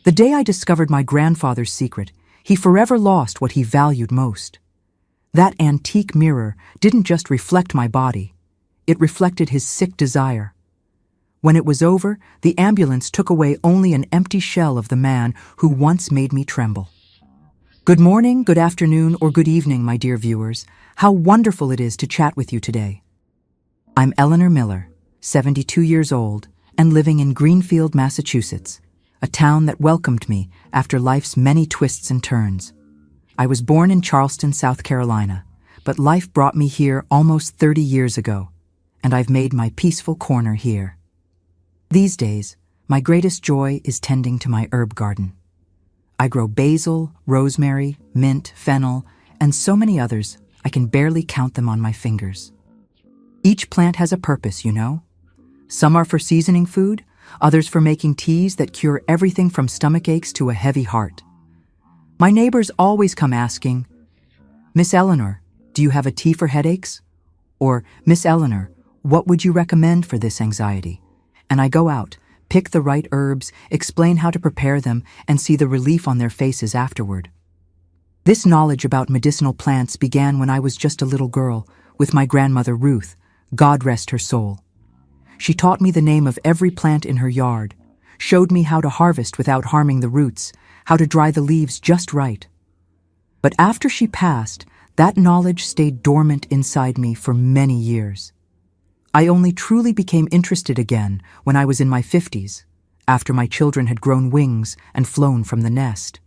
The day I discovered my grandfather's secret, he forever lost what he valued most. That antique mirror didn't just reflect my body, it reflected his sick desire. When it was over, the ambulance took away only an empty shell of the man who once made me tremble. Good morning, good afternoon, or good evening, my dear viewers. How wonderful it is to chat with you today. I'm Eleanor Miller, 72 years old, and living in Greenfield, Massachusetts, a town that welcomed me after life's many twists and turns. I was born in Charleston, South Carolina, but life brought me here almost 30 years ago, and I've made my peaceful corner here. These days, my greatest joy is tending to my herb garden. I grow basil, rosemary, mint, fennel, and so many others I can barely count them on my fingers. Each plant has a purpose, you know. Some are for seasoning food, others for making teas that cure everything from stomach aches to a heavy heart. My neighbors always come asking, "Miss Eleanor, do you have a tea for headaches?" Or, "Miss Eleanor, what would you recommend for this anxiety?" And I go out, pick the right herbs, explain how to prepare them, and see the relief on their faces afterward. This knowledge about medicinal plants began when I was just a little girl with my grandmother Ruth, God rest her soul. She taught me the name of every plant in her yard, showed me how to harvest without harming the roots, how to dry the leaves just right. But after she passed, that knowledge stayed dormant inside me for many years. I only truly became interested again when I was in my 50s, after my children had grown wings and flown from the nest.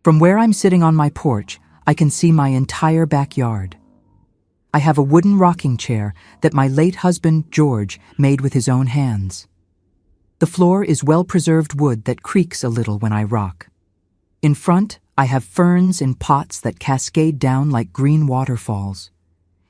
From where I'm sitting on my porch, I can see my entire backyard. I have a wooden rocking chair that my late husband, George, made with his own hands. The floor is well-preserved wood that creaks a little when I rock. In front, I have ferns in pots that cascade down like green waterfalls.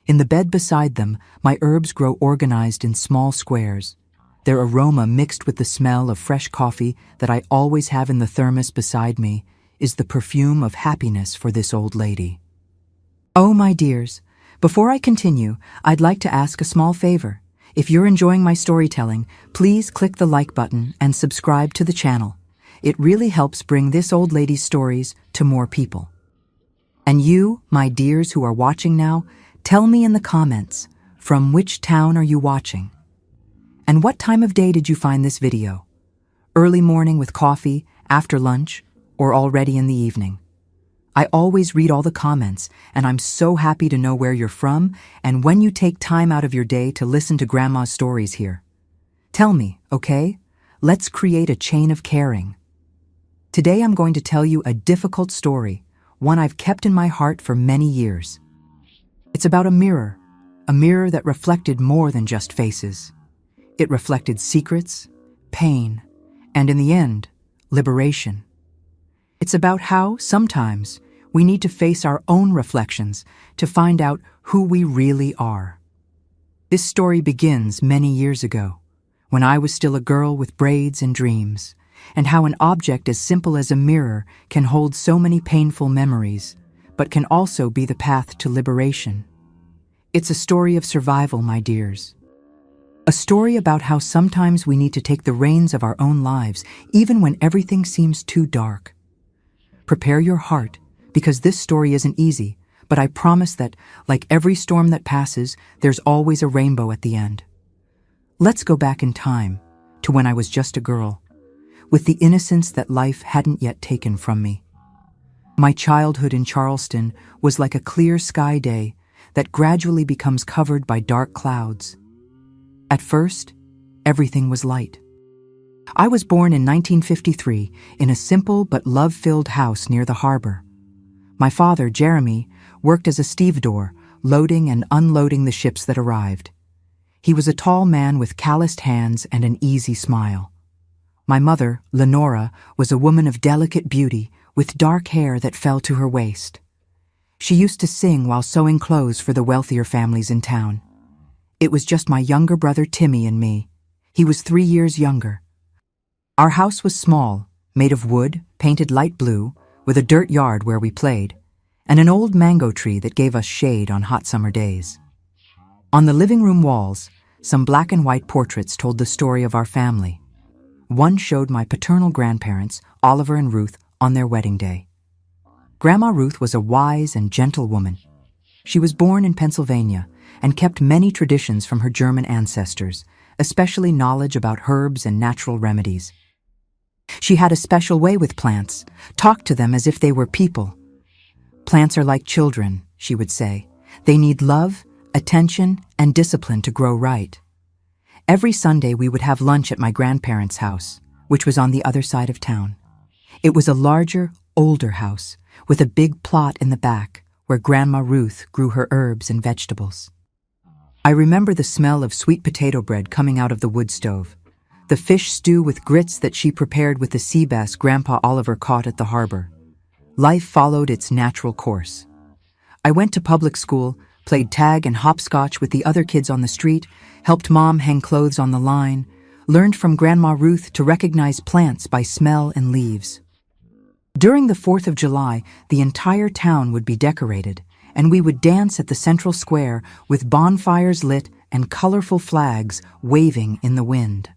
In the bed beside them, my herbs grow organized in small squares, their aroma mixed with the smell of fresh coffee that I always have in the thermos beside me is the perfume of happiness for this old lady. Oh, my dears, before I continue, I'd like to ask a small favor. If you're enjoying my storytelling, please click the like button and subscribe to the channel. It really helps bring this old lady's stories to more people. And you, my dears who are watching now, tell me in the comments, from which town are you watching? And what time of day did you find this video? Early morning with coffee, after lunch, or already in the evening? I always read all the comments, and I'm so happy to know where you're from and when you take time out of your day to listen to Grandma's stories here. Tell me, okay? Let's create a chain of caring. Today I'm going to tell you a difficult story, one I've kept in my heart for many years. It's about a mirror that reflected more than just faces. It reflected secrets, pain, and in the end, liberation. It's about how, sometimes, we need to face our own reflections to find out who we really are. This story begins many years ago, when I was still a girl with braids and dreams, and how an object as simple as a mirror can hold so many painful memories, but can also be the path to liberation. It's a story of survival, my dears. A story about how sometimes we need to take the reins of our own lives, even when everything seems too dark. Prepare your heart, because this story isn't easy, but I promise that, like every storm that passes, there's always a rainbow at the end. Let's go back in time, to when I was just a girl, with the innocence that life hadn't yet taken from me. My childhood in Charleston was like a clear sky day that gradually becomes covered by dark clouds. At first, everything was light. I was born in 1953 in a simple but love-filled house near the harbor. My father, Jeremy, worked as a stevedore, loading and unloading the ships that arrived. He was a tall man with calloused hands and an easy smile. My mother, Lenora, was a woman of delicate beauty with dark hair that fell to her waist. She used to sing while sewing clothes for the wealthier families in town. It was just my younger brother Timmy and me. He was 3 years younger. Our house was small, made of wood, painted light blue, with a dirt yard where we played, and an old mango tree that gave us shade on hot summer days. On the living room walls, some black and white portraits told the story of our family. One showed my paternal grandparents, Oliver and Ruth, on their wedding day. Grandma Ruth was a wise and gentle woman. She was born in Pennsylvania and kept many traditions from her German ancestors, especially knowledge about herbs and natural remedies. She had a special way with plants, talked to them as if they were people. "Plants are like children," she would say. "They need love, attention, and discipline to grow right." Every Sunday we would have lunch at my grandparents' house, which was on the other side of town. It was a larger, older house, with a big plot in the back where Grandma Ruth grew her herbs and vegetables. I remember the smell of sweet potato bread coming out of the wood stove, the fish stew with grits that she prepared with the sea bass Grandpa Oliver caught at the harbor. Life followed its natural course. I went to public school, played tag and hopscotch with the other kids on the street, helped Mom hang clothes on the line, learned from Grandma Ruth to recognize plants by smell and leaves. During the 4th of July, the entire town would be decorated, and we would dance at the central square with bonfires lit and colorful flags waving in the wind.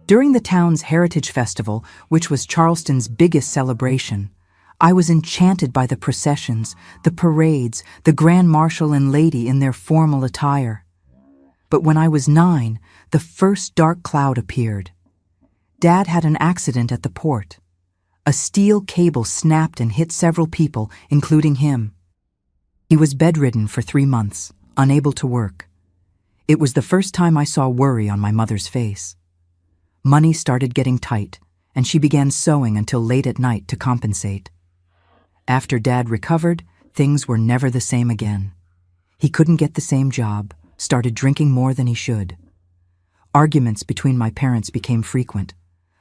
During the town's Heritage Festival, which was Charleston's biggest celebration, I was enchanted by the processions, the parades, the grand marshal and lady in their formal attire. But when I was 9, the first dark cloud appeared. Dad had an accident at the port. A steel cable snapped and hit several people, including him. He was bedridden for 3 months, unable to work. It was the first time I saw worry on my mother's face. Money started getting tight, and she began sewing until late at night to compensate. After Dad recovered, things were never the same again. He couldn't get the same job, started drinking more than he should. Arguments between my parents became frequent.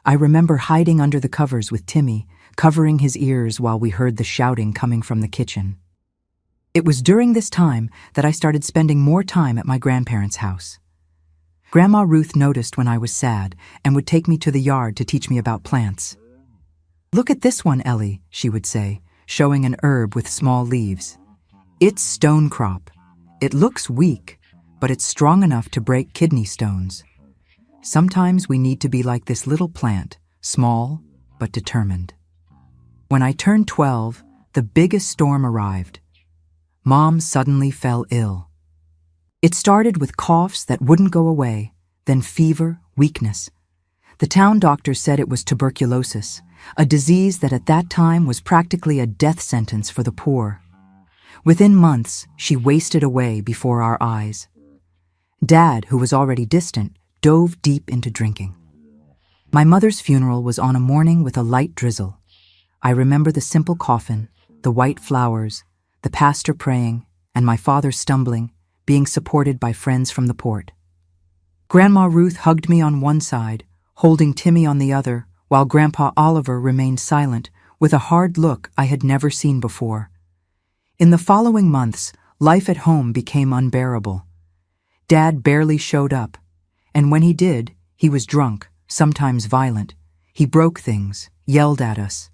I remember hiding under the covers with Timmy, covering his ears while we heard the shouting coming from the kitchen. It was during this time that I started spending more time at my grandparents' house. Grandma Ruth noticed when I was sad and would take me to the yard to teach me about plants. "Look at this one, Ellie," she would say, showing an herb with small leaves. "It's stonecrop. It looks weak, but it's strong enough to break kidney stones. Sometimes we need to be like this little plant, small but determined." When I turned 12, the biggest storm arrived. Mom suddenly fell ill. It started with coughs that wouldn't go away, then fever, weakness. The town doctor said it was tuberculosis, a disease that at that time was practically a death sentence for the poor. Within months, she wasted away before our eyes. Dad, who was already distant, dove deep into drinking. My mother's funeral was on a morning with a light drizzle. I remember the simple coffin, the white flowers, the pastor praying, and my father stumbling, being supported by friends from the port. Grandma Ruth hugged me on one side, holding Timmy on the other, while Grandpa Oliver remained silent, with a hard look I had never seen before. In the following months, life at home became unbearable. Dad barely showed up, and when he did, he was drunk, sometimes violent. He broke things, yelled at us.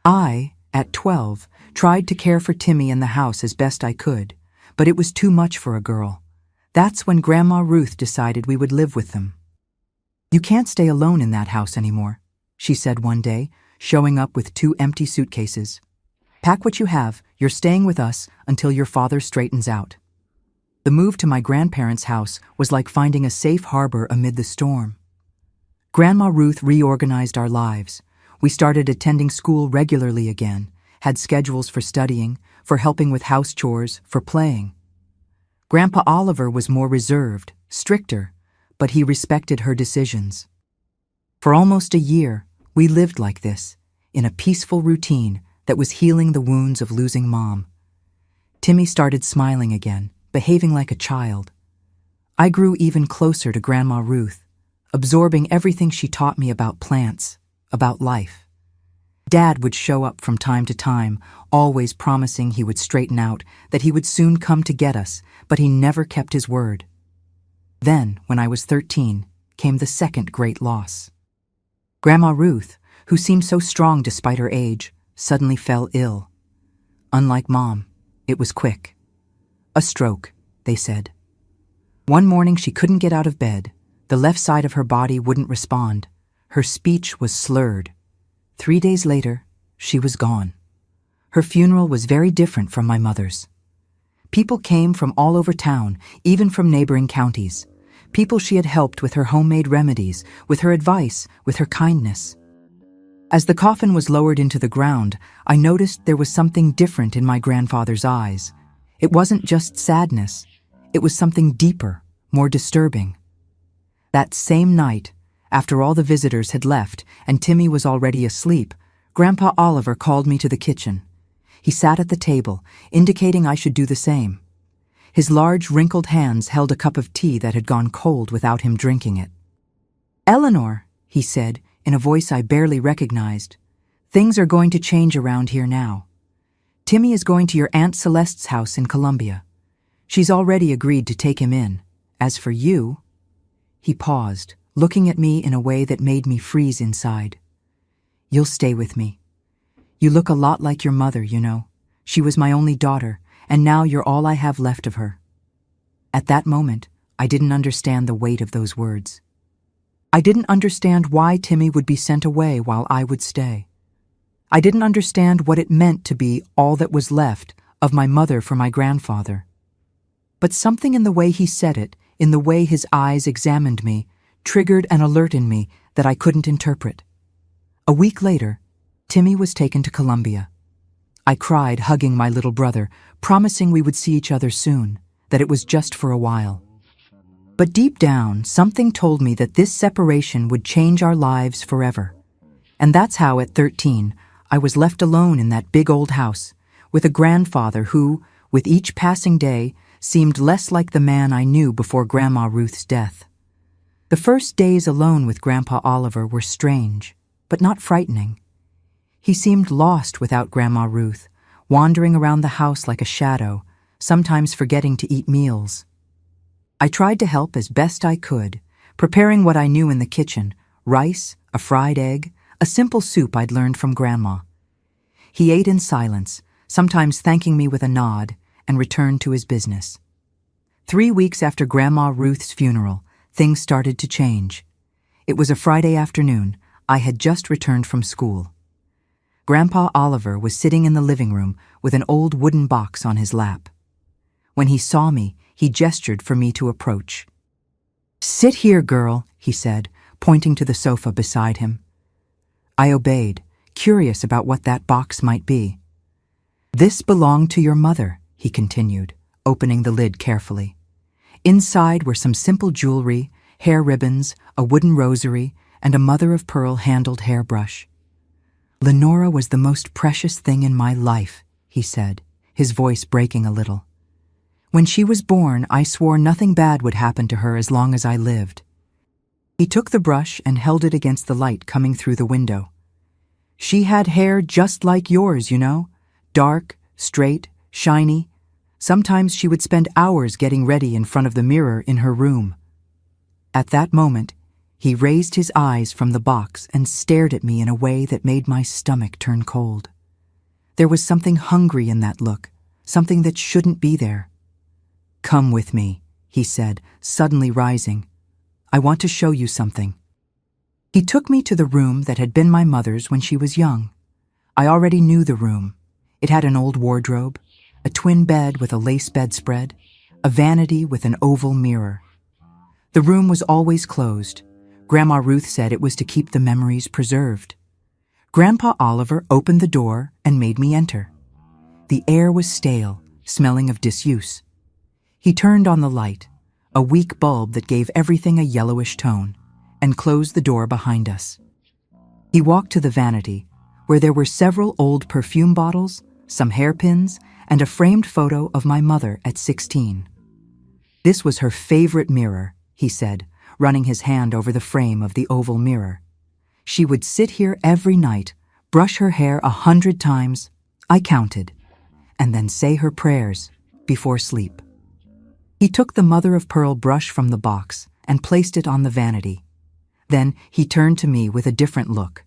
I, at 12, tried to care for Timmy in the house as best I could, but it was too much for a girl. That's when Grandma Ruth decided we would live with them. "You can't stay alone in that house anymore," she said one day, showing up with 2 empty suitcases. "Pack what you have, you're staying with us until your father straightens out." The move to my grandparents' house was like finding a safe harbor amid the storm. Grandma Ruth reorganized our lives. We started attending school regularly again, had schedules for studying, for helping with house chores, for playing. Grandpa Oliver was more reserved, stricter, but he respected her decisions. For almost a year, we lived like this, in a peaceful routine that was healing the wounds of losing Mom. Timmy started smiling again, behaving like a child. I grew even closer to Grandma Ruth, absorbing everything she taught me about plants, about life. Dad would show up from time to time, always promising he would straighten out, that he would soon come to get us, but he never kept his word. Then, when I was 13, came the second great loss. Grandma Ruth, who seemed so strong despite her age, suddenly fell ill. Unlike Mom, it was quick. A stroke, they said. One morning she couldn't get out of bed. The left side of her body wouldn't respond. Her speech was slurred. 3 days later, she was gone. Her funeral was very different from my mother's. People came from all over town, even from neighboring counties. People she had helped with her homemade remedies, with her advice, with her kindness. As the coffin was lowered into the ground, I noticed there was something different in my grandfather's eyes. It wasn't just sadness. It was something deeper, more disturbing. That same night, after all the visitors had left and Timmy was already asleep, Grandpa Oliver called me to the kitchen. He sat at the table, indicating I should do the same. His large, wrinkled hands held a cup of tea that had gone cold without him drinking it. "Eleanor," he said, in a voice I barely recognized, "things are going to change around here now. Timmy is going to your Aunt Celeste's house in Columbia. She's already agreed to take him in. As for you—" He paused, looking at me in a way that made me freeze inside. "You'll stay with me. You look a lot like your mother, you know. She was my only daughter, and now you're all I have left of her." At that moment, I didn't understand the weight of those words. I didn't understand why Timmy would be sent away while I would stay. I didn't understand what it meant to be all that was left of my mother for my grandfather. But something in the way he said it, in the way his eyes examined me, triggered an alert in me that I couldn't interpret. A week later, Timmy was taken to Columbia. I cried, hugging my little brother, promising we would see each other soon, that it was just for a while. But deep down, something told me that this separation would change our lives forever. And that's how, at 13, I was left alone in that big old house, with a grandfather who, with each passing day, seemed less like the man I knew before Grandma Ruth's death. The first days alone with Grandpa Oliver were strange, but not frightening. He seemed lost without Grandma Ruth, wandering around the house like a shadow, sometimes forgetting to eat meals. I tried to help as best I could, preparing what I knew in the kitchen: rice, a fried egg, a simple soup I'd learned from Grandma. He ate in silence, sometimes thanking me with a nod, and returned to his business. 3 weeks after Grandma Ruth's funeral, things started to change. It was a Friday afternoon. I had just returned from school. Grandpa Oliver was sitting in the living room with an old wooden box on his lap. When he saw me, he gestured for me to approach. "Sit here, girl," he said, pointing to the sofa beside him. I obeyed, curious about what that box might be. "This belonged to your mother," he continued, opening the lid carefully. Inside were some simple jewelry, hair ribbons, a wooden rosary, and a mother-of-pearl handled hairbrush. "Lenora was the most precious thing in my life," he said, his voice breaking a little. "When she was born, I swore nothing bad would happen to her as long as I lived." He took the brush and held it against the light coming through the window. "She had hair just like yours, you know, dark, straight, shiny. Sometimes she would spend hours getting ready in front of the mirror in her room." At that moment, he raised his eyes from the box and stared at me in a way that made my stomach turn cold. There was something hungry in that look, something that shouldn't be there. "Come with me," he said, suddenly rising. "I want to show you something." He took me to the room that had been my mother's when she was young. I already knew the room. It had an old wardrobe, a twin bed with a lace bedspread, a vanity with an oval mirror. The room was always closed. Grandma Ruth said it was to keep the memories preserved. Grandpa Oliver opened the door and made me enter. The air was stale, smelling of disuse. He turned on the light, a weak bulb that gave everything a yellowish tone, and closed the door behind us. He walked to the vanity, where there were several old perfume bottles, some hairpins, and a framed photo of my mother at 16. This was her favorite mirror, he said, running his hand over the frame of the oval mirror. She would sit here every night, brush her hair 100 times, I counted, and then say her prayers before sleep. He took the mother-of-pearl brush from the box and placed it on the vanity. Then he turned to me with a different look.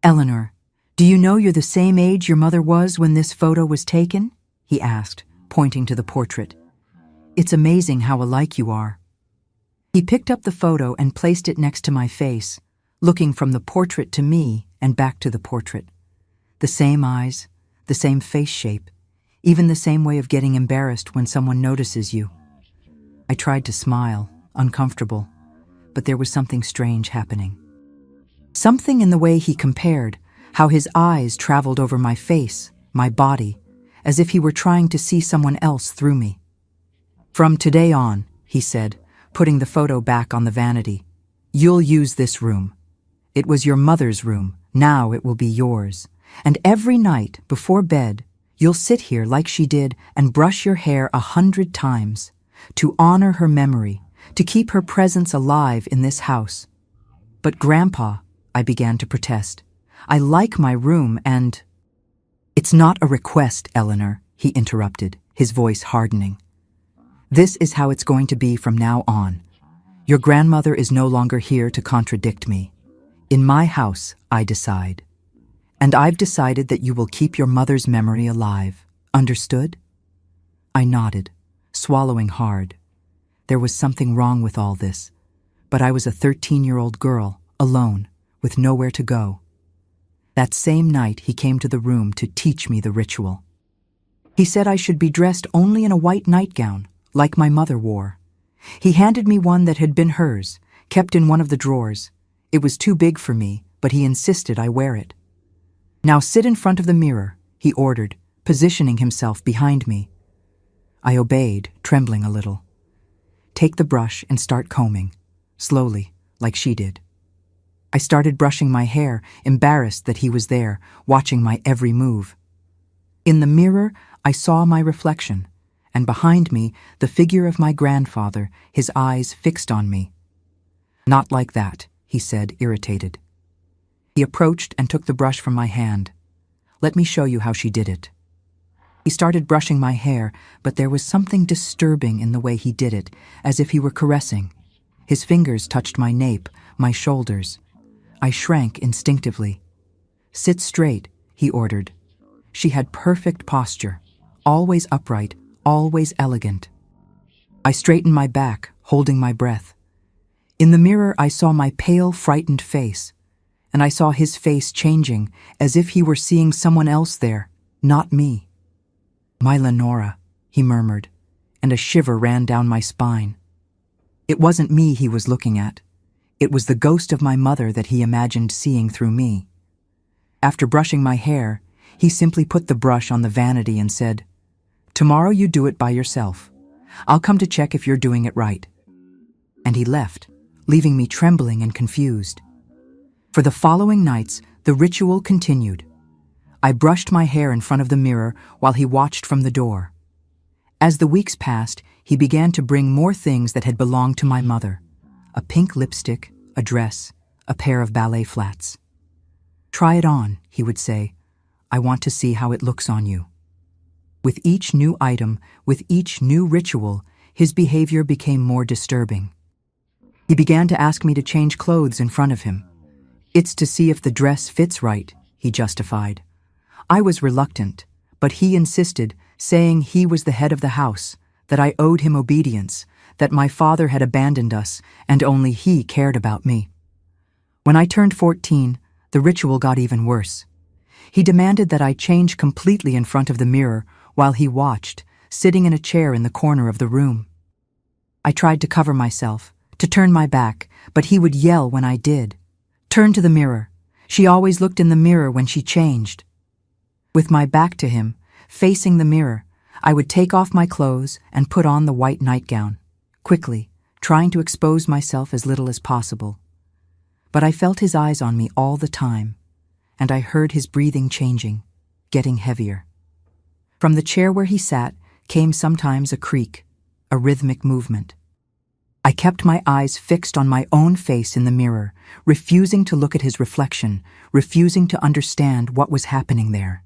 "Eleanor, do you know you're the same age your mother was when this photo was taken?" he asked, pointing to the portrait. "It's amazing how alike you are." He picked up the photo and placed it next to my face, looking from the portrait to me and back to the portrait. The same eyes, the same face shape, even the same way of getting embarrassed when someone notices you. I tried to smile, uncomfortable, but there was something strange happening. Something in the way he compared, how his eyes traveled over my face, my body, as if he were trying to see someone else through me. "From today on," he said, putting the photo back on the vanity, "you'll use this room. It was your mother's room, now it will be yours. And every night, before bed, you'll sit here like she did and brush your hair 100 times, to honor her memory, to keep her presence alive in this house." "But Grandpa," I began to protest, "I like my room and—" "It's not a request, Eleanor," he interrupted, his voice hardening. "This is how it's going to be from now on. Your grandmother is no longer here to contradict me. In my house, I decide. And I've decided that you will keep your mother's memory alive. Understood?" I nodded, swallowing hard. There was something wrong with all this, but I was a 13-year-old girl, alone, with nowhere to go. That same night he came to the room to teach me the ritual. He said I should be dressed only in a white nightgown, like my mother wore. He handed me one that had been hers, kept in one of the drawers. It was too big for me, but he insisted I wear it. "Now sit in front of the mirror," he ordered, positioning himself behind me. I obeyed, trembling a little. "Take the brush and start combing, slowly, like she did." I started brushing my hair, embarrassed that he was there, watching my every move. In the mirror, I saw my reflection, and behind me, the figure of my grandfather, his eyes fixed on me. "Not like that," he said, irritated. He approached and took the brush from my hand. "Let me show you how she did it." He started brushing my hair, but there was something disturbing in the way he did it, as if he were caressing. His fingers touched my nape, my shoulders. I shrank instinctively. "Sit straight," he ordered. She had perfect posture, always upright, always elegant. I straightened my back, holding my breath. In the mirror, I saw my pale, frightened face, and I saw his face changing, as if he were seeing someone else there, not me. "My Lenora," he murmured, and a shiver ran down my spine. It wasn't me he was looking at. It was the ghost of my mother that he imagined seeing through me. After brushing my hair, he simply put the brush on the vanity and said, "Tomorrow you do it by yourself. I'll come to check if you're doing it right." And he left, leaving me trembling and confused. For the following nights, the ritual continued. I brushed my hair in front of the mirror while he watched from the door. As the weeks passed, he began to bring more things that had belonged to my mother: a pink lipstick, a dress, a pair of ballet flats. "Try it on," he would say. "I want to see how it looks on you." With each new item, with each new ritual, his behavior became more disturbing. He began to ask me to change clothes in front of him. "It's to see if the dress fits right," he justified. I was reluctant, but he insisted, saying he was the head of the house, that I owed him obedience, that my father had abandoned us, and only he cared about me. When I turned 14, the ritual got even worse. He demanded that I change completely in front of the mirror while he watched, sitting in a chair in the corner of the room. I tried to cover myself, to turn my back, but he would yell when I did. "Turn to the mirror." She always looked in the mirror when she changed. With my back to him, facing the mirror, I would take off my clothes and put on the white nightgown, quickly, trying to expose myself as little as possible. But I felt his eyes on me all the time, and I heard his breathing changing, getting heavier. From the chair where he sat came sometimes a creak, a rhythmic movement. I kept my eyes fixed on my own face in the mirror, refusing to look at his reflection, refusing to understand what was happening there.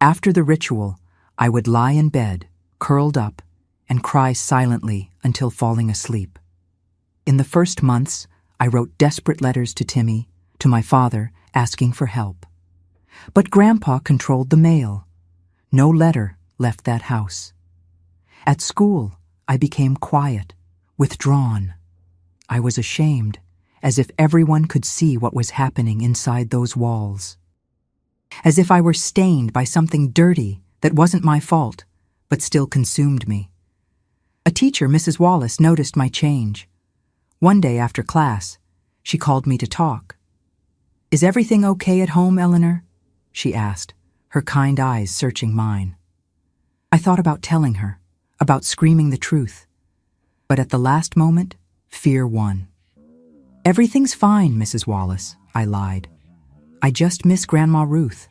After the ritual, I would lie in bed, curled up, and cry silently until falling asleep. In the first months, I wrote desperate letters to Timmy, to my father, asking for help. But Grandpa controlled the mail. No letter left that house. At school, I became quiet, withdrawn. I was ashamed, as if everyone could see what was happening inside those walls. As if I were stained by something dirty that wasn't my fault, but still consumed me. A teacher, Mrs. Wallace, noticed my change. One day after class, she called me to talk. "Is everything okay at home, Eleanor?" she asked, her kind eyes searching mine. I thought about telling her, about screaming the truth. But at the last moment, fear won. "Everything's fine, Mrs. Wallace," I lied. "I just miss Grandma Ruth."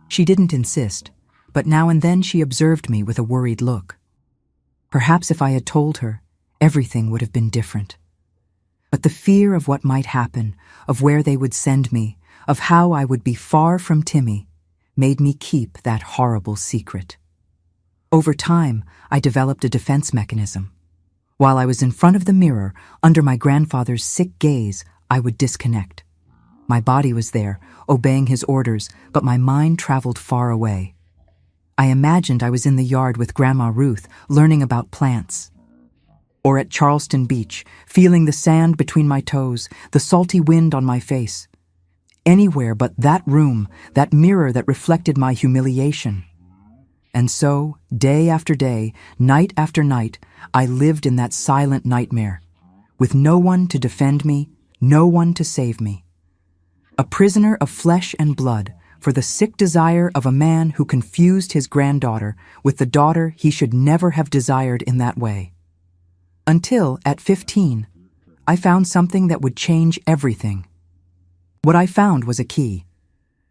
She didn't insist, but now and then she observed me with a worried look. Perhaps if I had told her, everything would have been different. But the fear of what might happen, of where they would send me, of how I would be far from Timmy, made me keep that horrible secret. Over time, I developed a defense mechanism. While I was in front of the mirror, under my grandfather's sick gaze, I would disconnect. My body was there, obeying his orders, but my mind traveled far away. I imagined I was in the yard with Grandma Ruth, learning about plants. Or at Charleston Beach, feeling the sand between my toes, the salty wind on my face. Anywhere but that room, that mirror that reflected my humiliation. And so, day after day, night after night, I lived in that silent nightmare, with no one to defend me, no one to save me. A prisoner of flesh and blood, for the sick desire of a man who confused his granddaughter with the daughter he should never have desired in that way. Until, at 15, I found something that would change everything. What I found was a key.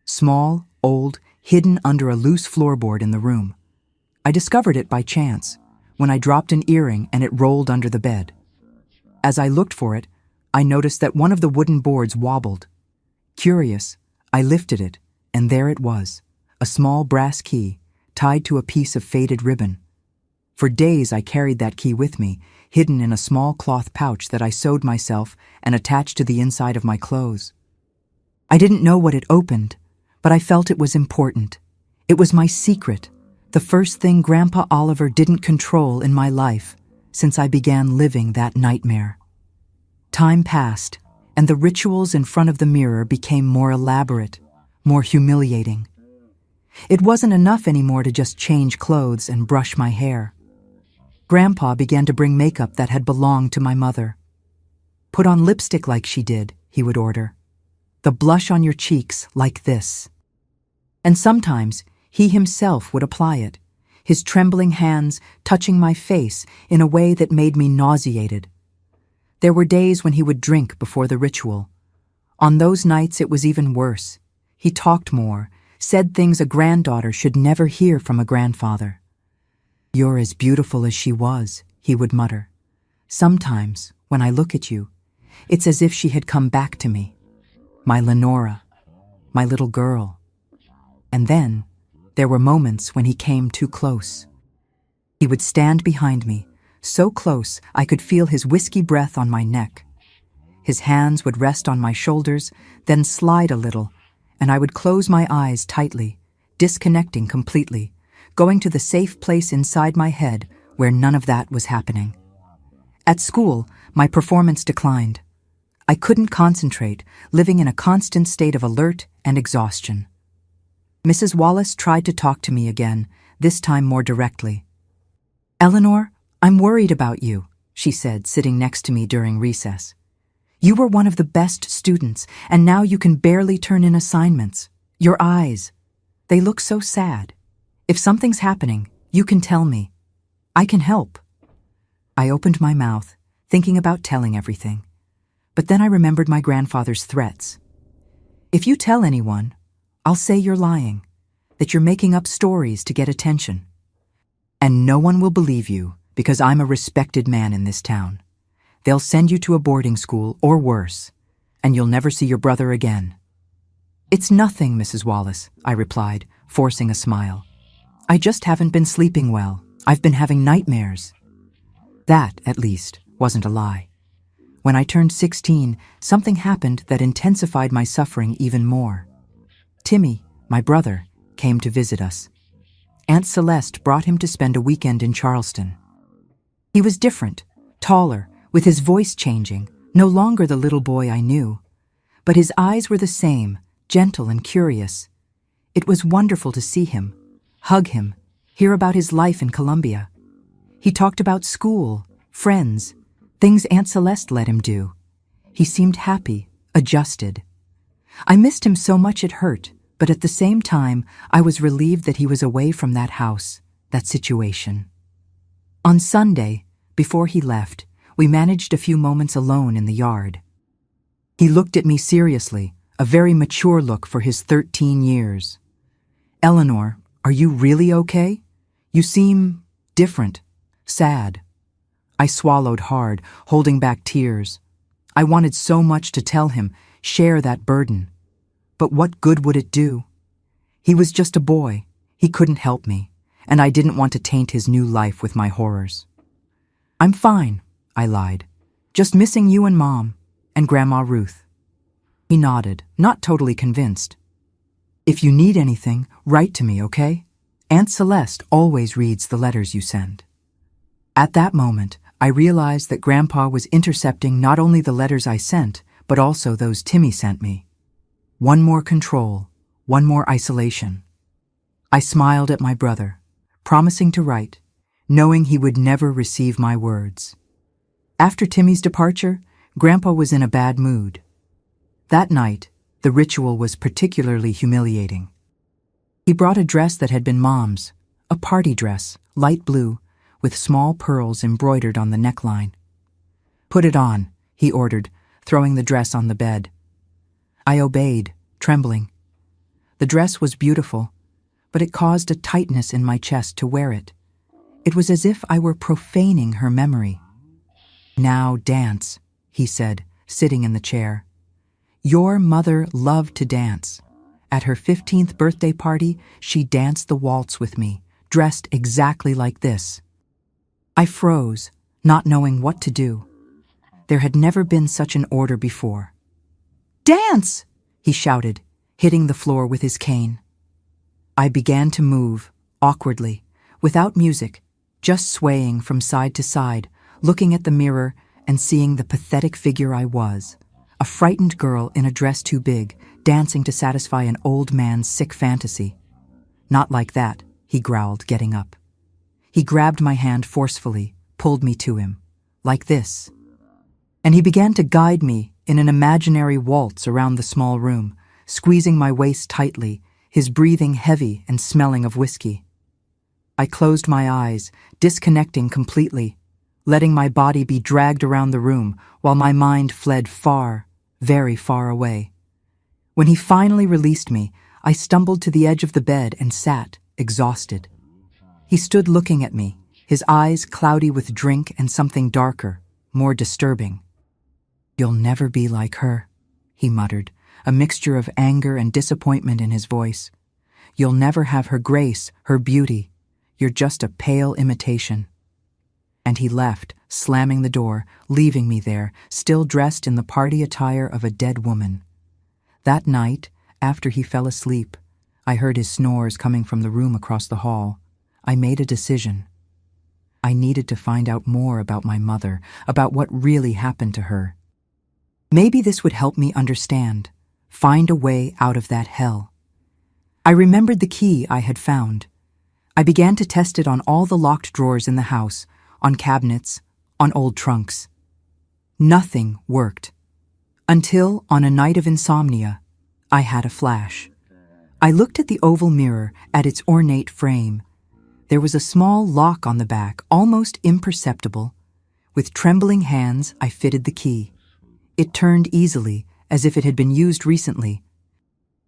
Small, old, hidden under a loose floorboard in the room. I discovered it by chance, when I dropped an earring and it rolled under the bed. As I looked for it, I noticed that one of the wooden boards wobbled. Curious, I lifted it, and there it was, a small brass key, tied to a piece of faded ribbon. For days I carried that key with me, hidden in a small cloth pouch that I sewed myself and attached to the inside of my clothes. I didn't know what it opened, but I felt it was important. It was my secret, the first thing Grandpa Oliver didn't control in my life since I began living that nightmare. Time passed, and the rituals in front of the mirror became more elaborate, more humiliating. It wasn't enough anymore to just change clothes and brush my hair. Grandpa began to bring makeup that had belonged to my mother. "Put on lipstick like she did," he would order. "The blush on your cheeks like this." And sometimes he himself would apply it, his trembling hands touching my face in a way that made me nauseated. There were days when he would drink before the ritual. On those nights it was even worse. He talked more, said things a granddaughter should never hear from a grandfather. "You're as beautiful as she was," he would mutter. "Sometimes, when I look at you, it's as if she had come back to me. My Lenora, my little girl." And then, there were moments when he came too close. He would stand behind me, so close I could feel his whiskey breath on my neck. His hands would rest on my shoulders, then slide a little, and I would close my eyes tightly, disconnecting completely, going to the safe place inside my head where none of that was happening. At school, my performance declined. I couldn't concentrate, living in a constant state of alert and exhaustion. Mrs. Wallace tried to talk to me again, this time more directly. "Eleanor, I'm worried about you," she said, sitting next to me during recess. "You were one of the best students, and now you can barely turn in assignments. Your eyes, they look so sad. If something's happening, you can tell me. I can help." I opened my mouth, thinking about telling everything. But then I remembered my grandfather's threats. "If you tell anyone, I'll say you're lying, that you're making up stories to get attention. And no one will believe you, because I'm a respected man in this town. They'll send you to a boarding school, or worse, and you'll never see your brother again." "It's nothing, Mrs. Wallace," I replied, forcing a smile. "I just haven't been sleeping well. I've been having nightmares." That, at least, wasn't a lie. When I turned 16, something happened that intensified my suffering even more. Timmy, my brother, came to visit us. Aunt Celeste brought him to spend a weekend in Charleston. He was different, taller, with his voice changing, No longer the little boy I knew, but his eyes were the same, gentle and curious. It was wonderful to see him, hug him, hear about his life in Colombia. He talked about school, friends, things Aunt Celeste let him do. He seemed happy, adjusted. I missed him so much it hurt, but at the same time, I was relieved that he was away from that house, that situation. On Sunday, before he left, we managed a few moments alone in the yard. He looked at me seriously, a very mature look for his 13 years. "Eleanor, are you really okay? You seem different, sad." I swallowed hard, holding back tears. I wanted so much to tell him, share that burden. But what good would it do? He was just a boy. He couldn't help me, and I didn't want to taint his new life with my horrors. "I'm fine," I lied. "Just missing you and Mom, and Grandma Ruth." He nodded, not totally convinced. "If you need anything, write to me, okay? Aunt Celeste always reads the letters you send." At that moment, I realized that Grandpa was intercepting not only the letters I sent, but also those Timmy sent me. One more control, one more isolation. I smiled at my brother, promising to write, knowing he would never receive my words. After Timmy's departure, Grandpa was in a bad mood. That night, the ritual was particularly humiliating. He brought a dress that had been Mom's, a party dress, light blue, with small pearls embroidered on the neckline. "Put it on," he ordered, throwing the dress on the bed. I obeyed, trembling. The dress was beautiful, but it caused a tightness in my chest to wear it. It was as if I were profaning her memory. "Now dance," he said, sitting in the chair. "Your mother loved to dance. At her 15th birthday party, she danced the waltz with me, dressed exactly like this." I froze, not knowing what to do. There had never been such an order before. "Dance!" he shouted, hitting the floor with his cane. I began to move, awkwardly, without music, just swaying from side to side, looking at the mirror and seeing the pathetic figure I was, a frightened girl in a dress too big, dancing to satisfy an old man's sick fantasy. "Not like that," he growled, getting up. He grabbed my hand forcefully, pulled me to him, like this. And he began to guide me in an imaginary waltz around the small room, squeezing my waist tightly, his breathing heavy and smelling of whiskey. I closed my eyes, disconnecting completely, letting my body be dragged around the room while my mind fled far, very far away. When he finally released me, I stumbled to the edge of the bed and sat, exhausted. He stood looking at me, his eyes cloudy with drink and something darker, more disturbing. "You'll never be like her," he muttered, a mixture of anger and disappointment in his voice. "You'll never have her grace, her beauty. You're just a pale imitation." And he left, slamming the door, leaving me there, still dressed in the party attire of a dead woman. That night, after he fell asleep, I heard his snores coming from the room across the hall. I made a decision. I needed to find out more about my mother, about what really happened to her. Maybe this would help me understand, find a way out of that hell. I remembered the key I had found. I began to test it on all the locked drawers in the house, on cabinets, on old trunks. Nothing worked. Until, on a night of insomnia, I had a flash. I looked at the oval mirror, at its ornate frame. There was a small lock on the back, almost imperceptible. With trembling hands, I fitted the key. It turned easily, as if it had been used recently.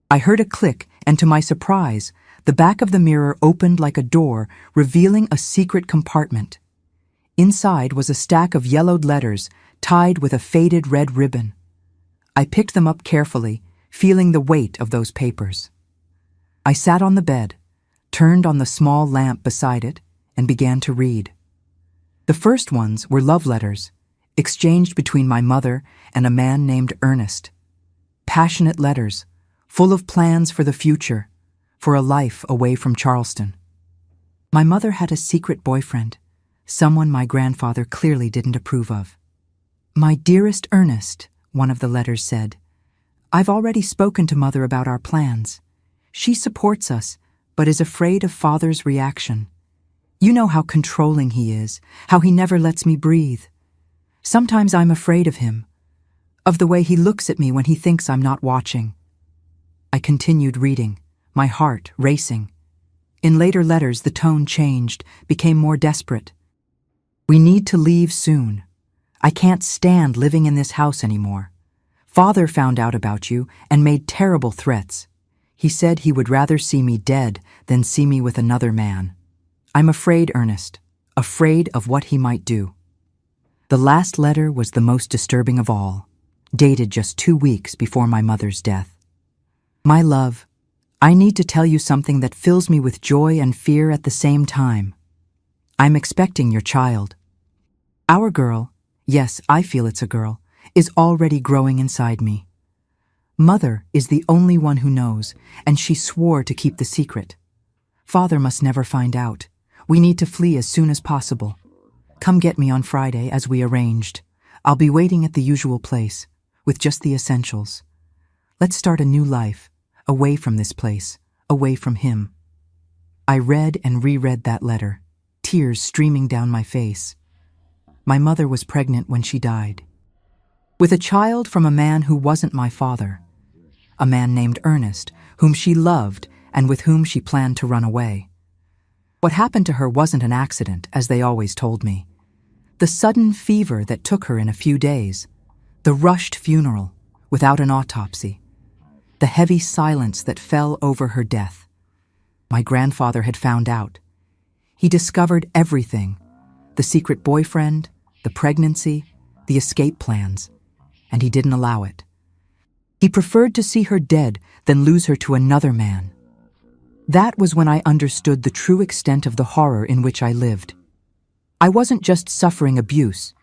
I heard a click, and to my surprise, the back of the mirror opened like a door, revealing a secret compartment. Inside was a stack of yellowed letters, tied with a faded red ribbon. I picked them up carefully, feeling the weight of those papers. I sat on the bed, turned on the small lamp beside it, and began to read. The first ones were love letters, exchanged between my mother and a man named Ernest. Passionate letters, full of plans for the future, for a life away from Charleston. My mother had a secret boyfriend, someone my grandfather clearly didn't approve of. My dearest Ernest, one of the letters said, I've already spoken to Mother about our plans. She supports us, but is afraid of Father's reaction. You know how controlling he is, how he never lets me breathe. Sometimes I'm afraid of him, of the way he looks at me when he thinks I'm not watching. I continued reading, my heart racing. In later letters, the tone changed, became more desperate. We need to leave soon. I can't stand living in this house anymore. Father found out about you and made terrible threats. He said he would rather see me dead than see me with another man. I'm afraid, Ernest, afraid of what he might do. The last letter was the most disturbing of all, dated just 2 weeks before my mother's death. My love, I need to tell you something that fills me with joy and fear at the same time. I'm expecting your child. Our girl, yes, I feel it's a girl, is already growing inside me. Mother is the only one who knows, and she swore to keep the secret. Father must never find out. We need to flee as soon as possible. Come get me on Friday, as we arranged. I'll be waiting at the usual place, with just the essentials. Let's start a new life, away from this place, away from him. I read and reread that letter, tears streaming down my face. My mother was pregnant when she died, with a child from a man who wasn't my father, a man named Ernest, whom she loved and with whom she planned to run away. What happened to her wasn't an accident, as they always told me. The sudden fever that took her in a few days, the rushed funeral without an autopsy, the heavy silence that fell over her death. My grandfather had found out. He discovered everything, the secret boyfriend, the pregnancy, the escape plans, and he didn't allow it. He preferred to see her dead than lose her to another man. That was when I understood the true extent of the horror in which I lived. I wasn't just suffering abuse,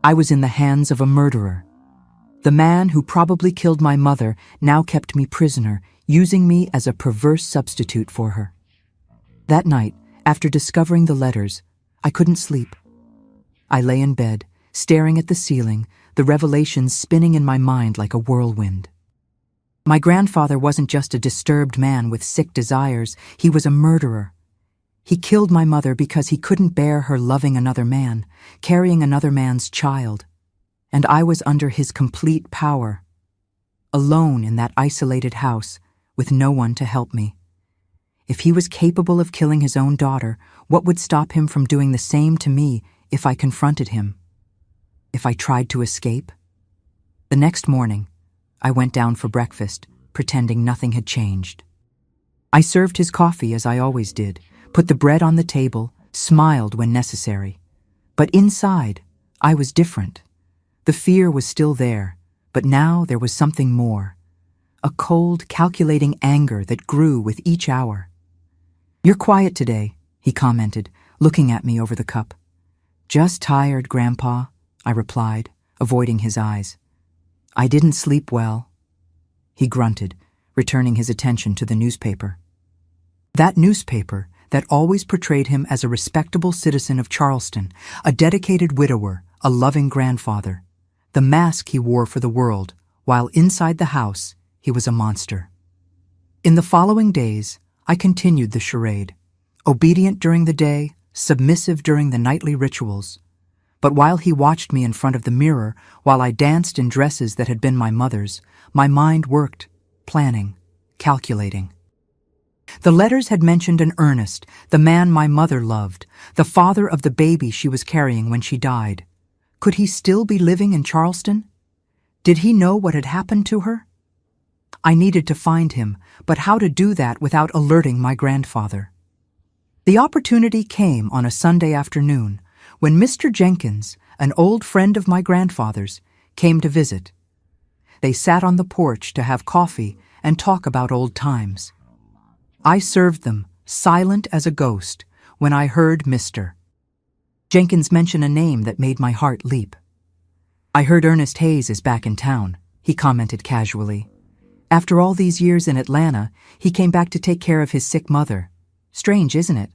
I was in the hands of a murderer. The man who probably killed my mother now kept me prisoner, using me as a perverse substitute for her. That night, after discovering the letters, I couldn't sleep. I lay in bed, staring at the ceiling, the revelations spinning in my mind like a whirlwind. My grandfather wasn't just a disturbed man with sick desires, he was a murderer. He killed my mother because he couldn't bear her loving another man, carrying another man's child. And I was under his complete power, alone in that isolated house, with no one to help me. If he was capable of killing his own daughter, what would stop him from doing the same to me if I confronted him? If I tried to escape? The next morning, I went down for breakfast, pretending nothing had changed. I served his coffee as I always did, put the bread on the table, smiled when necessary. But inside, I was different. The fear was still there, but now there was something more. A cold, calculating anger that grew with each hour. "You're quiet today," he commented, looking at me over the cup. "Just tired, Grandpa," I replied, avoiding his eyes. "I didn't sleep well." He grunted, returning his attention to the newspaper. That newspaper that always portrayed him as a respectable citizen of Charleston, a dedicated widower, a loving grandfather. The mask he wore for the world, while inside the house, he was a monster. In the following days, I continued the charade, obedient during the day, submissive during the nightly rituals. But while he watched me in front of the mirror, while I danced in dresses that had been my mother's, my mind worked, planning, calculating. The letters had mentioned an Ernest, the man my mother loved, the father of the baby she was carrying when she died. Could he still be living in Charleston? Did he know what had happened to her? I needed to find him, but how to do that without alerting my grandfather? The opportunity came on a Sunday afternoon, when Mr. Jenkins, an old friend of my grandfather's, came to visit. They sat on the porch to have coffee and talk about old times. I served them, silent as a ghost, when I heard Mr. Jenkins mention a name that made my heart leap. "I heard Ernest Hayes is back in town," he commented casually. "After all these years in Atlanta, he came back to take care of his sick mother. Strange, isn't it?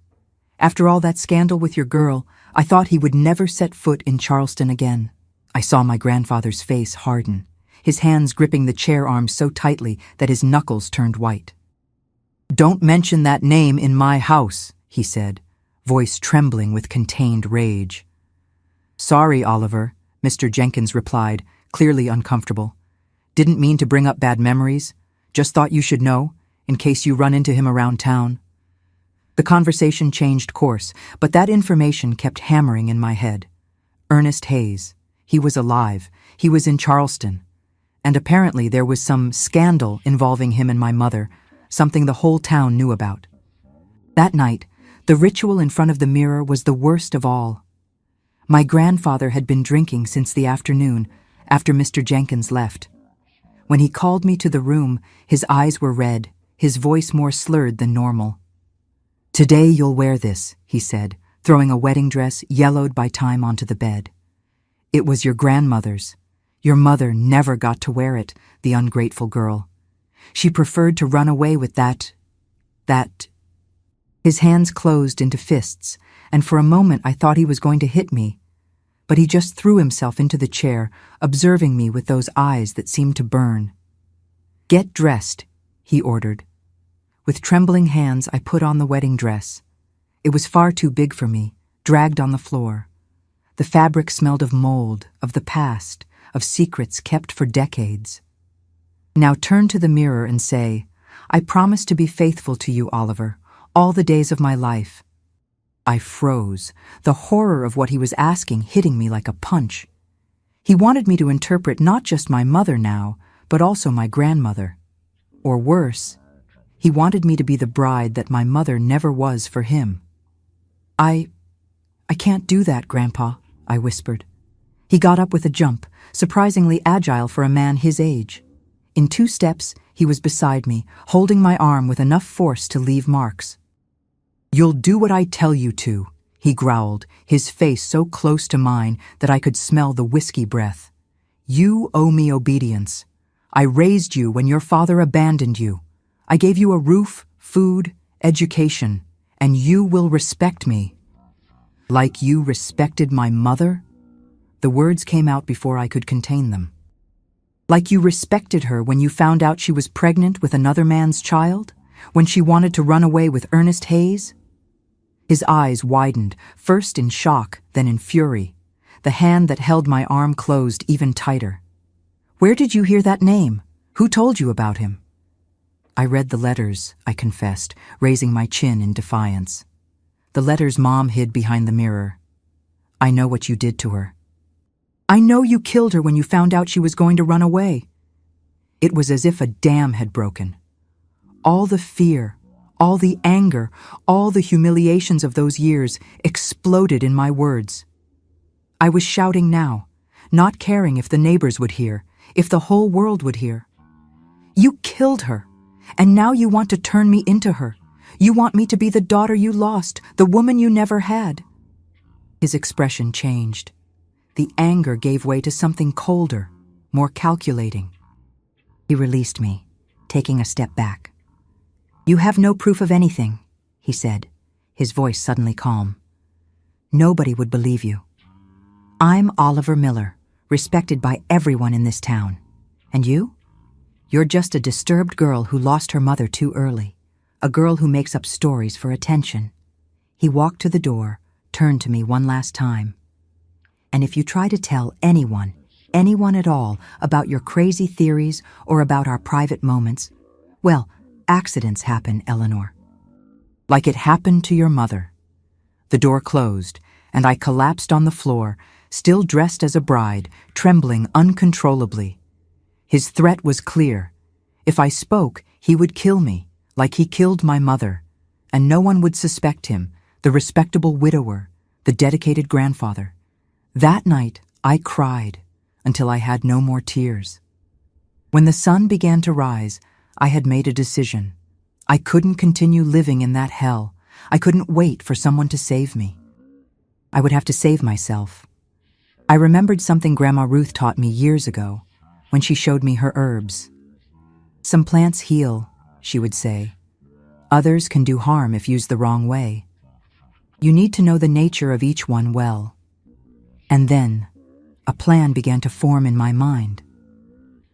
After all that scandal with your girl, I thought he would never set foot in Charleston again." I saw my grandfather's face harden, his hands gripping the chair arms so tightly that his knuckles turned white. "Don't mention that name in my house," he said, voice trembling with contained rage. "Sorry, Oliver," Mr. Jenkins replied, clearly uncomfortable. "Didn't mean to bring up bad memories. Just thought you should know, in case you run into him around town." The conversation changed course, but that information kept hammering in my head. Ernest Hayes. He was alive. He was in Charleston. And apparently there was some scandal involving him and my mother, something the whole town knew about. That night, the ritual in front of the mirror was the worst of all. My grandfather had been drinking since the afternoon, after Mr. Jenkins left. When he called me to the room, his eyes were red, his voice more slurred than normal. "Today you'll wear this," he said, throwing a wedding dress yellowed by time onto the bed. "It was your grandmother's. Your mother never got to wear it, the ungrateful girl. She preferred to run away with that. His hands closed into fists, and for a moment I thought he was going to hit me. But he just threw himself into the chair, observing me with those eyes that seemed to burn. "Get dressed," he ordered. With trembling hands, I put on the wedding dress. It was far too big for me, dragged on the floor. The fabric smelled of mold, of the past, of secrets kept for decades. "Now turn to the mirror and say, 'I promise to be faithful to you, Oliver, all the days of my life.'" I froze, the horror of what he was asking hitting me like a punch. He wanted me to interpret not just my mother now, but also my grandmother. Or worse, he wanted me to be the bride that my mother never was for him. I can't do that, Grandpa," I whispered. He got up with a jump, surprisingly agile for a man his age. In 2 steps, he was beside me, holding my arm with enough force to leave marks. "You'll do what I tell you to," he growled, his face so close to mine that I could smell the whiskey breath. "You owe me obedience. I raised you when your father abandoned you. I gave you a roof, food, education, and you will respect me." "Like you respected my mother?" The words came out before I could contain them. "Like you respected her when you found out she was pregnant with another man's child? When she wanted to run away with Ernest Hayes?" His eyes widened, first in shock, then in fury. The hand that held my arm closed even tighter. "Where did you hear that name? Who told you about him?" "I read the letters," I confessed, raising my chin in defiance. "The letters Mom hid behind the mirror. I know what you did to her." "I know you killed her when you found out she was going to run away." It was as if a dam had broken. All the fear, all the anger, all the humiliations of those years exploded in my words. I was shouting now, not caring if the neighbors would hear, if the whole world would hear. "You killed her, and now you want to turn me into her. You want me to be the daughter you lost, the woman you never had." His expression changed. The anger gave way to something colder, more calculating. He released me, taking a step back. "You have no proof of anything," he said, his voice suddenly calm. "Nobody would believe you. I'm Oliver Miller, respected by everyone in this town. And you? You're just a disturbed girl who lost her mother too early, a girl who makes up stories for attention." He walked to the door, turned to me one last time. "And if you try to tell anyone at all, about your crazy theories or about our private moments, well, accidents happen, Eleanor. Like it happened to your mother." The door closed, and I collapsed on the floor, still dressed as a bride, trembling uncontrollably. His threat was clear. If I spoke, he would kill me, like he killed my mother, and no one would suspect him, the respectable widower, the dedicated grandfather. That night, I cried until I had no more tears. When the sun began to rise, I had made a decision. I couldn't continue living in that hell. I couldn't wait for someone to save me. I would have to save myself. I remembered something Grandma Ruth taught me years ago, when she showed me her herbs. "Some plants heal," she would say. "Others can do harm if used the wrong way. You need to know the nature of each one well. And then, a plan began to form in my mind.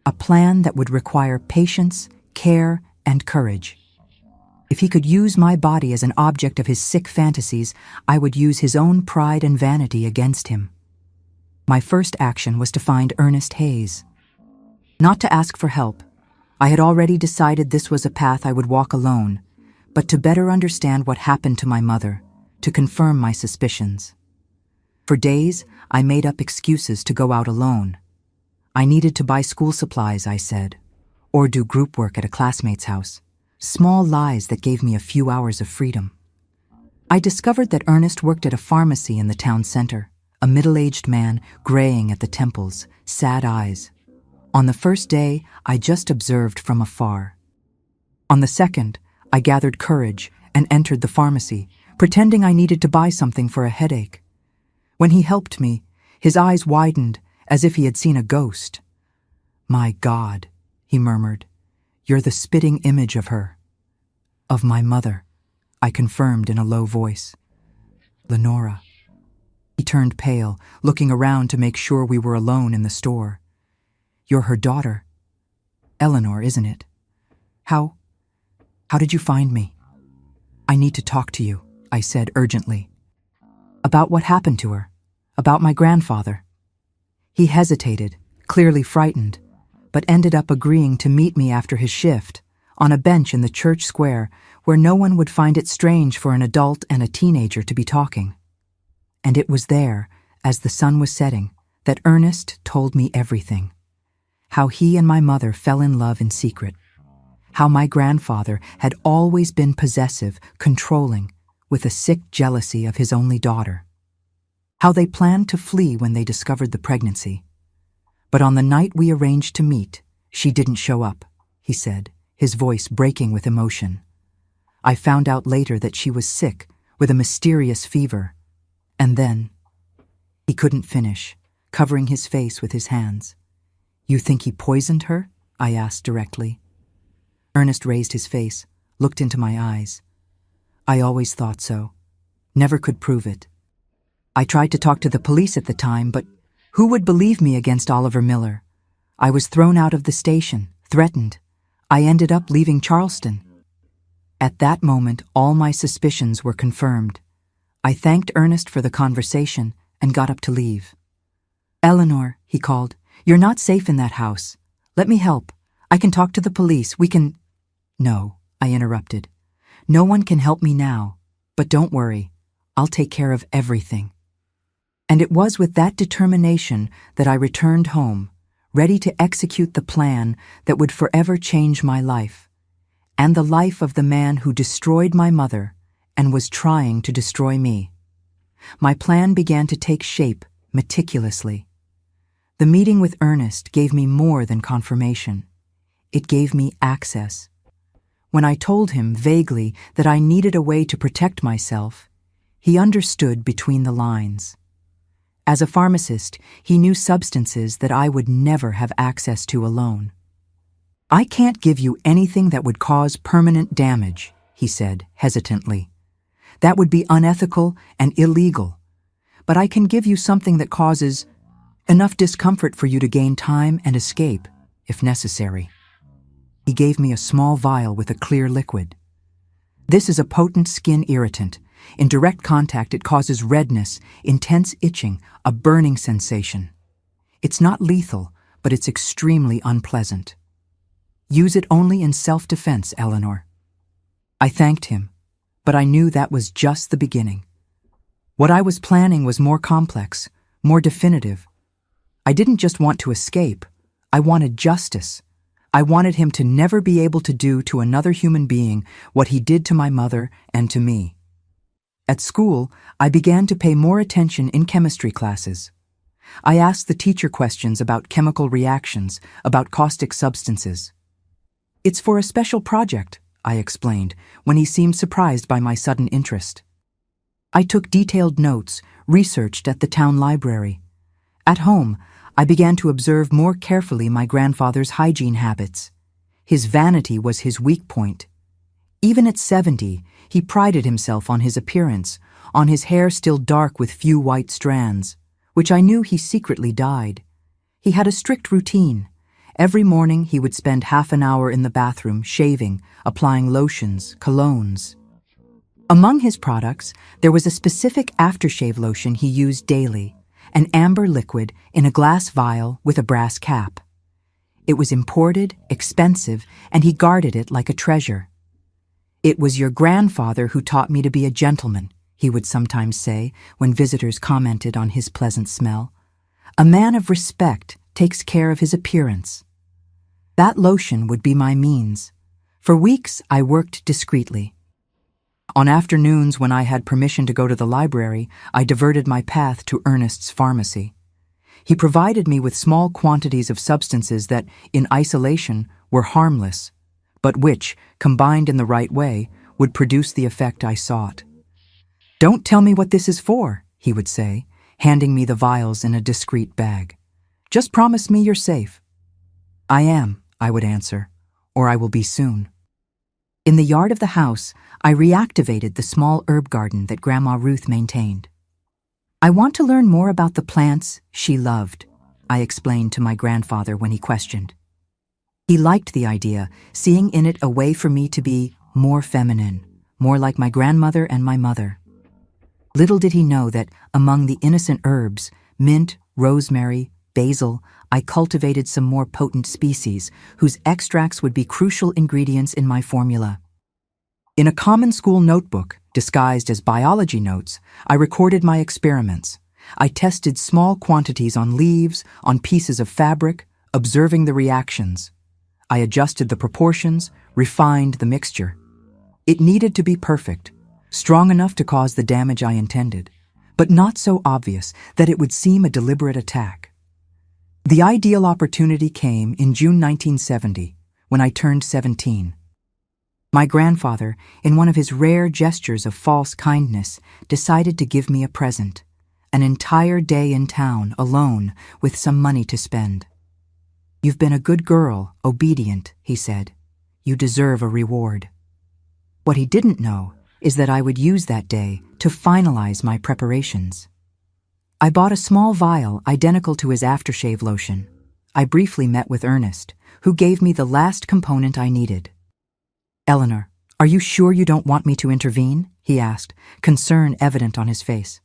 A plan that would require patience, care, and courage. If he could use my body as an object of his sick fantasies, I would use his own pride and vanity against him. My first action was to find Ernest Hayes. Not to ask for help. I had already decided this was a path I would walk alone, but to better understand what happened to my mother, to confirm my suspicions. For days, I made up excuses to go out alone. I needed to buy school supplies, I said, or do group work at a classmate's house. Small lies that gave me a few hours of freedom. I discovered that Ernest worked at a pharmacy in the town center, a middle-aged man, graying at the temples, sad eyes. On the first day, I just observed from afar. On the second, I gathered courage and entered the pharmacy, pretending I needed to buy something for a headache. When he helped me, his eyes widened as if he had seen a ghost. "My God," he murmured, "you're the spitting image of her." "Of my mother," I confirmed in a low voice. "Lenora." He turned pale, looking around to make sure we were alone in the store. "You're her daughter. Eleanor, isn't it? How did you find me?" "I need to talk to you," I said urgently. "About what happened to her, about my grandfather." He hesitated, clearly frightened, but ended up agreeing to meet me after his shift, on a bench in the church square where no one would find it strange for an adult and a teenager to be talking. And it was there, as the sun was setting, that Ernest told me everything. How he and my mother fell in love in secret. How my grandfather had always been possessive, controlling, with a sick jealousy of his only daughter. How they planned to flee when they discovered the pregnancy. But on the night we arranged to meet, she didn't show up, he said, his voice breaking with emotion. I found out later that she was sick, with a mysterious fever. And then, he couldn't finish, covering his face with his hands. "You think he poisoned her?" I asked directly. Ernest raised his face, looked into my eyes. "I always thought so. Never could prove it. I tried to talk to the police at the time, but who would believe me against Oliver Miller? I was thrown out of the station, threatened. I ended up leaving Charleston." At that moment, all my suspicions were confirmed. I thanked Ernest for the conversation and got up to leave. "Eleanor," he called, "you're not safe in that house. Let me help. I can talk to the police. We can—" "No," I interrupted. "No one can help me now. But don't worry. I'll take care of everything." And it was with that determination that I returned home, ready to execute the plan that would forever change my life, and the life of the man who destroyed my mother and was trying to destroy me. My plan began to take shape meticulously. The meeting with Ernest gave me more than confirmation. It gave me access. When I told him vaguely that I needed a way to protect myself, he understood between the lines. As a pharmacist, he knew substances that I would never have access to alone. "I can't give you anything that would cause permanent damage," he said hesitantly. "That would be unethical and illegal. But I can give you something that causes enough discomfort for you to gain time and escape, if necessary." He gave me a small vial with a clear liquid. "This is a potent skin irritant. In direct contact, it causes redness, intense itching, a burning sensation. It's not lethal, but it's extremely unpleasant. Use it only in self-defense, Eleanor." I thanked him, but I knew that was just the beginning. What I was planning was more complex, more definitive. I didn't just want to escape. I wanted justice. I wanted him to never be able to do to another human being what he did to my mother and to me. At school, I began to pay more attention in chemistry classes. I asked the teacher questions about chemical reactions, about caustic substances. "It's for a special project," I explained, when he seemed surprised by my sudden interest. I took detailed notes, researched at the town library. At home, I began to observe more carefully my grandfather's hygiene habits. His vanity was his weak point. Even at 70, he prided himself on his appearance, on his hair still dark with few white strands, which I knew he secretly died. He had a strict routine. Every morning he would spend half an hour in the bathroom shaving, applying lotions, colognes. Among his products, there was a specific aftershave lotion he used daily, an amber liquid in a glass vial with a brass cap. It was imported, expensive, and he guarded it like a treasure. "It was your grandfather who taught me to be a gentleman," he would sometimes say when visitors commented on his pleasant smell. "A man of respect takes care of his appearance." That lotion would be my means. For weeks, I worked discreetly. On afternoons when I had permission to go to the library, I diverted my path to Ernest's pharmacy. He provided me with small quantities of substances that, in isolation, were harmless, but which, combined in the right way, would produce the effect I sought. "Don't tell me what this is for," he would say, handing me the vials in a discreet bag. "Just promise me you're safe." "I am," I would answer, "or I will be soon." In the yard of the house, I reactivated the small herb garden that Grandma Ruth maintained. "I want to learn more about the plants she loved," I explained to my grandfather when he questioned. He liked the idea, seeing in it a way for me to be more feminine, more like my grandmother and my mother. Little did he know that among the innocent herbs, mint, rosemary, basil, I cultivated some more potent species whose extracts would be crucial ingredients in my formula. In a common school notebook, disguised as biology notes, I recorded my experiments. I tested small quantities on leaves, on pieces of fabric, observing the reactions. I adjusted the proportions, refined the mixture. It needed to be perfect, strong enough to cause the damage I intended, but not so obvious that it would seem a deliberate attack. The ideal opportunity came in June 1970, when I turned 17. My grandfather, in one of his rare gestures of false kindness, decided to give me a present, an entire day in town, alone, with some money to spend. "You've been a good girl, obedient," he said. "You deserve a reward." What he didn't know is that I would use that day to finalize my preparations. I bought a small vial identical to his aftershave lotion. I briefly met with Ernest, who gave me the last component I needed. "Eleanor, are you sure you don't want me to intervene?" he asked, concern evident on his face.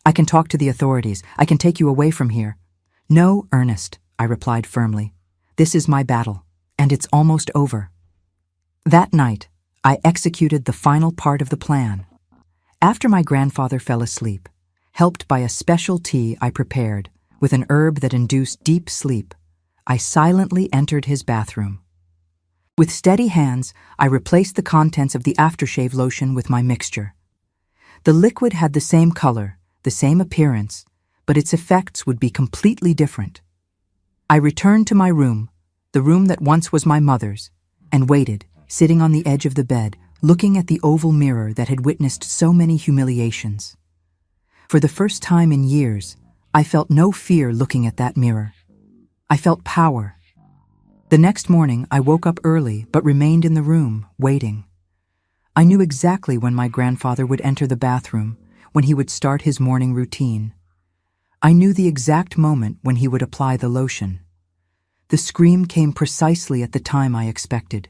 "I can talk to the authorities. I can take you away from here." "No, Ernest," I replied firmly. "This is my battle, and it's almost over." That night, I executed the final part of the plan. After my grandfather fell asleep, helped by a special tea I prepared with an herb that induced deep sleep, I silently entered his bathroom. With steady hands, I replaced the contents of the aftershave lotion with my mixture. The liquid had the same color, the same appearance, but its effects would be completely different. I returned to my room, the room that once was my mother's, and waited, sitting on the edge of the bed, looking at the oval mirror that had witnessed so many humiliations. For the first time in years, I felt no fear looking at that mirror. I felt power. The next morning, I woke up early but remained in the room, waiting. I knew exactly when my grandfather would enter the bathroom, when he would start his morning routine. I knew the exact moment when he would apply the lotion. The scream came precisely at the time I expected,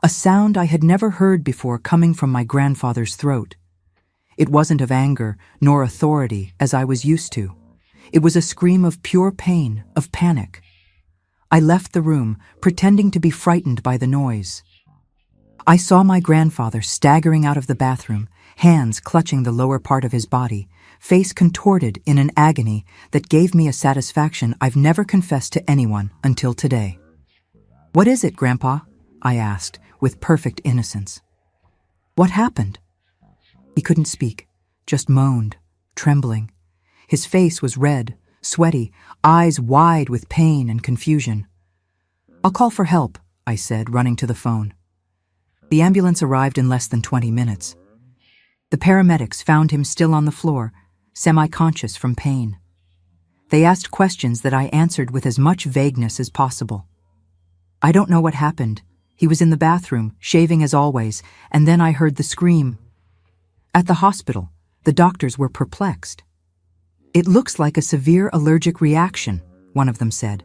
a sound I had never heard before coming from my grandfather's throat. It wasn't of anger nor authority, as I was used to. It was a scream of pure pain, of panic. I left the room, pretending to be frightened by the noise. I saw my grandfather staggering out of the bathroom, hands clutching the lower part of his body, face contorted in an agony that gave me a satisfaction I've never confessed to anyone until today. "What is it, Grandpa?" I asked, with perfect innocence. "What happened?" He couldn't speak, just moaned, trembling. His face was red, sweaty, eyes wide with pain and confusion. "I'll call for help," I said, running to the phone. The ambulance arrived in less than 20 minutes. The paramedics found him still on the floor, semi-conscious from pain. They asked questions that I answered with as much vagueness as possible. "I don't know what happened. He was in the bathroom, shaving as always, and then I heard the scream." At the hospital, the doctors were perplexed. "It looks like a severe allergic reaction," one of them said,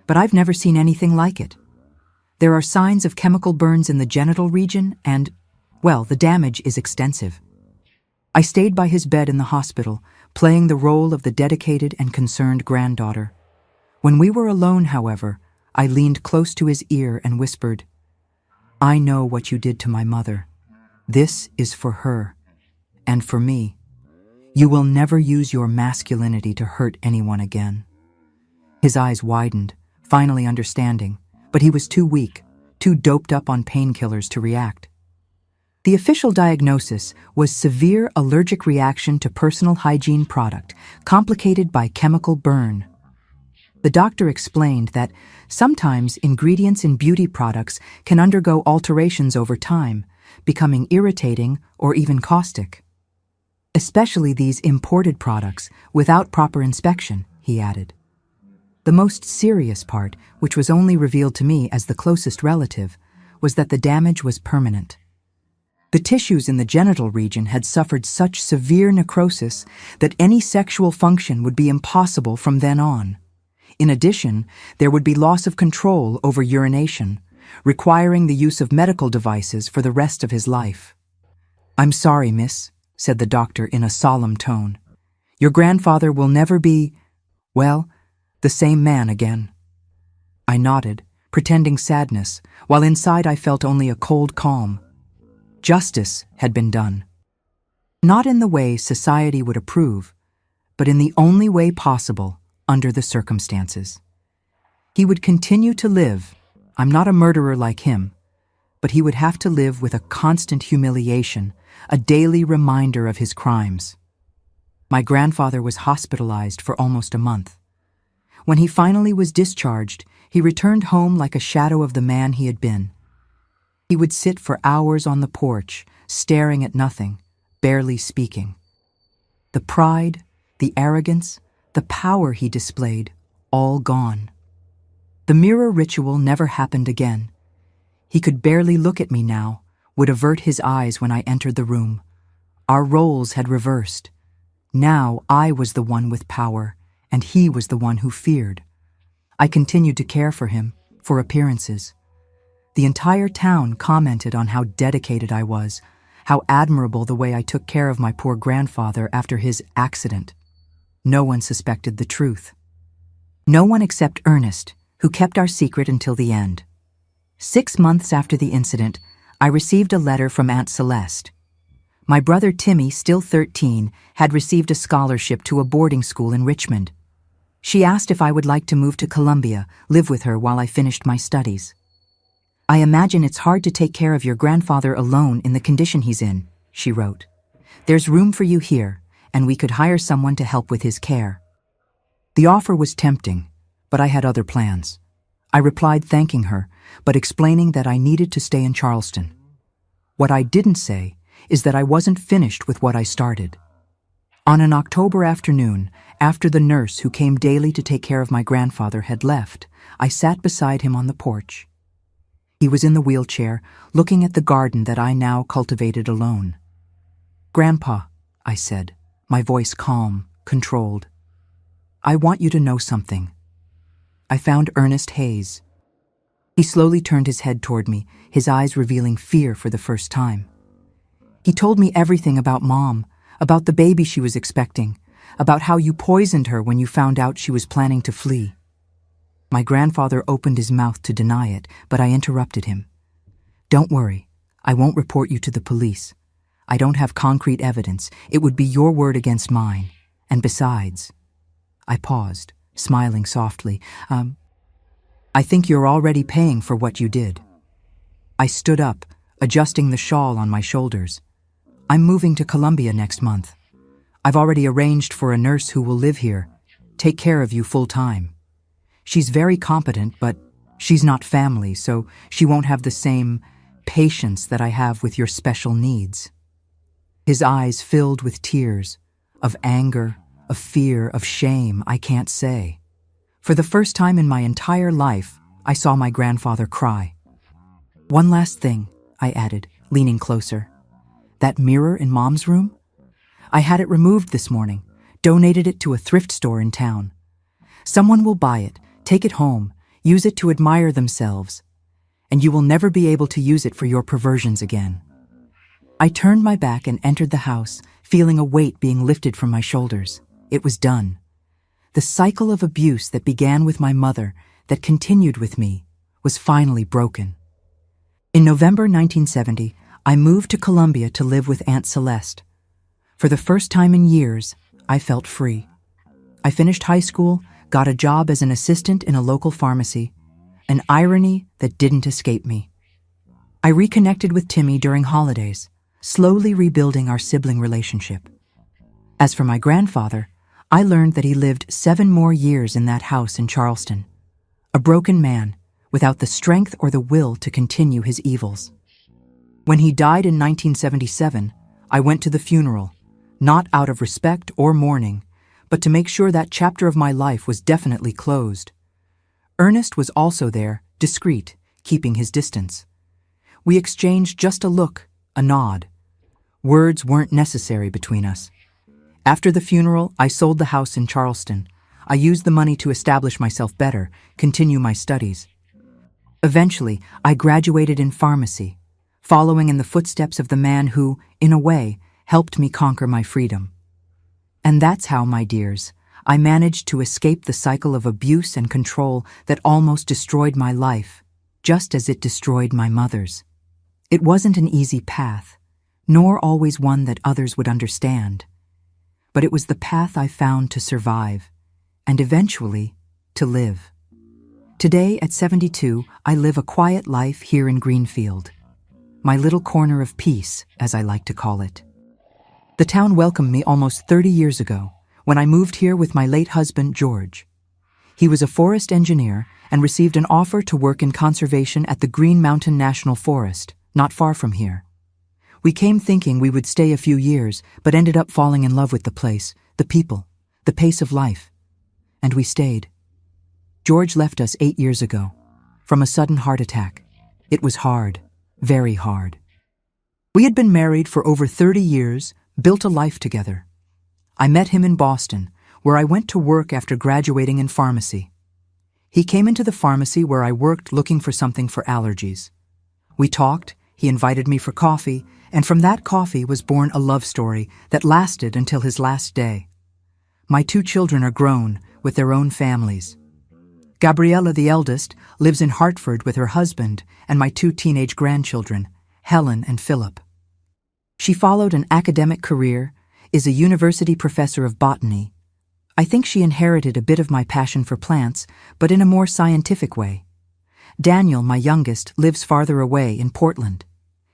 "but I've never seen anything like it. There are signs of chemical burns in the genital region and, well, the damage is extensive." I stayed by his bed in the hospital, playing the role of the dedicated and concerned granddaughter. When we were alone, however, I leaned close to his ear and whispered, "I know what you did to my mother. This is for her, and for me. You will never use your masculinity to hurt anyone again." His eyes widened, finally understanding, but he was too weak, too doped up on painkillers to react. The official diagnosis was severe allergic reaction to personal hygiene product, complicated by chemical burn. The doctor explained that sometimes ingredients in beauty products can undergo alterations over time, becoming irritating or even caustic. "Especially these imported products, without proper inspection," he added. The most serious part, which was only revealed to me as the closest relative, was that the damage was permanent. The tissues in the genital region had suffered such severe necrosis that any sexual function would be impossible from then on. In addition, there would be loss of control over urination, requiring the use of medical devices for the rest of his life. "I'm sorry, miss," said the doctor in a solemn tone. "Your grandfather will never be, well, the same man again." I nodded, pretending sadness, while inside I felt only a cold calm. Justice had been done. Not in the way society would approve, but in the only way possible under the circumstances. He would continue to live. I'm not a murderer like him, but he would have to live with a constant humiliation, a daily reminder of his crimes. My grandfather was hospitalized for almost a month. When he finally was discharged, he returned home like a shadow of the man he had been. He would sit for hours on the porch, staring at nothing, barely speaking. The pride, the arrogance, the power he displayed, all gone. The mirror ritual never happened again. He could barely look at me now, would avert his eyes when I entered the room. Our roles had reversed. Now I was the one with power, and he was the one who feared. I continued to care for him, for appearances. The entire town commented on how dedicated I was, how admirable the way I took care of my poor grandfather after his accident. No one suspected the truth. No one except Ernest, who kept our secret until the end. 6 months after the incident, I received a letter from Aunt Celeste. My brother Timmy, still 13, had received a scholarship to a boarding school in Richmond. She asked if I would like to move to Columbia, live with her while I finished my studies. "I imagine it's hard to take care of your grandfather alone in the condition he's in," she wrote. "There's room for you here, and we could hire someone to help with his care." The offer was tempting, but I had other plans. I replied thanking her, but explaining that I needed to stay in Charleston. What I didn't say is that I wasn't finished with what I started. On an October afternoon, after the nurse who came daily to take care of my grandfather had left, I sat beside him on the porch. He was in the wheelchair, looking at the garden that I now cultivated alone. "Grandpa," I said, my voice calm, controlled, "I want you to know something. I found Ernest Hayes." He slowly turned his head toward me, his eyes revealing fear for the first time. "He told me everything about Mom, about the baby she was expecting, about how you poisoned her when you found out she was planning to flee." My grandfather opened his mouth to deny it, but I interrupted him. "Don't worry, I won't report you to the police. I don't have concrete evidence. It would be your word against mine. And besides..." I paused, smiling softly. "I think you're already paying for what you did." I stood up, adjusting the shawl on my shoulders. "I'm moving to Columbia next month. I've already arranged for a nurse who will live here, take care of you full time. She's very competent, but she's not family, so she won't have the same patience that I have with your special needs." His eyes filled with tears, of anger, of fear, of shame, I can't say. For the first time in my entire life, I saw my grandfather cry. "One last thing," I added, leaning closer. "That mirror in Mom's room? I had it removed this morning. donated it to a thrift store in town. Someone will buy it, take it home, use it to admire themselves, and you will never be able to use it for your perversions again. I turned my back and entered the house, feeling a weight being lifted from my shoulders. It was done. The cycle of abuse that began with my mother, that continued with me, was finally broken. In November 1970, I moved to Colombia to live with Aunt Celeste. For the first time in years, I felt free. I finished high school, got a job as an assistant in a local pharmacy, an irony that didn't escape me. I reconnected with Timmy during holidays, slowly rebuilding our sibling relationship. As for my grandfather, I learned that he lived 7 more years in that house in Charleston, a broken man without the strength or the will to continue his evils. When he died in 1977, I went to the funeral, not out of respect or mourning, but to make sure that chapter of my life was definitely closed. Ernest was also there, discreet, keeping his distance. We exchanged just a look, a nod. Words weren't necessary between us. After the funeral, I sold the house in Charleston. I used the money to establish myself better, continue my studies. Eventually, I graduated in pharmacy, following in the footsteps of the man who, in a way, helped me conquer my freedom. And that's how, my dears, I managed to escape the cycle of abuse and control that almost destroyed my life, just as it destroyed my mother's. It wasn't an easy path, nor always one that others would understand. But it was the path I found to survive, and eventually, to live. Today, at 72, I live a quiet life here in Greenfield. My little corner of peace, as I like to call it. The town welcomed me almost 30 years ago, when I moved here with my late husband, George. He was a forest engineer and received an offer to work in conservation at the Green Mountain National Forest, not far from here. We came thinking we would stay a few years, but ended up falling in love with the place, the people, the pace of life. And we stayed. George left us 8 years ago, from a sudden heart attack. It was hard, very hard. We had been married for over 30 years, built a life together. I met him in Boston, where I went to work after graduating in pharmacy. He came into the pharmacy where I worked looking for something for allergies. We talked, he invited me for coffee, and from that coffee was born a love story that lasted until his last day. My 2 children are grown, with their own families. Gabriella, the eldest, lives in Hartford with her husband and my 2 teenage grandchildren, Helen and Philip. She followed an academic career, is a university professor of botany. I think she inherited a bit of my passion for plants, but in a more scientific way. Daniel, my youngest, lives farther away in Portland.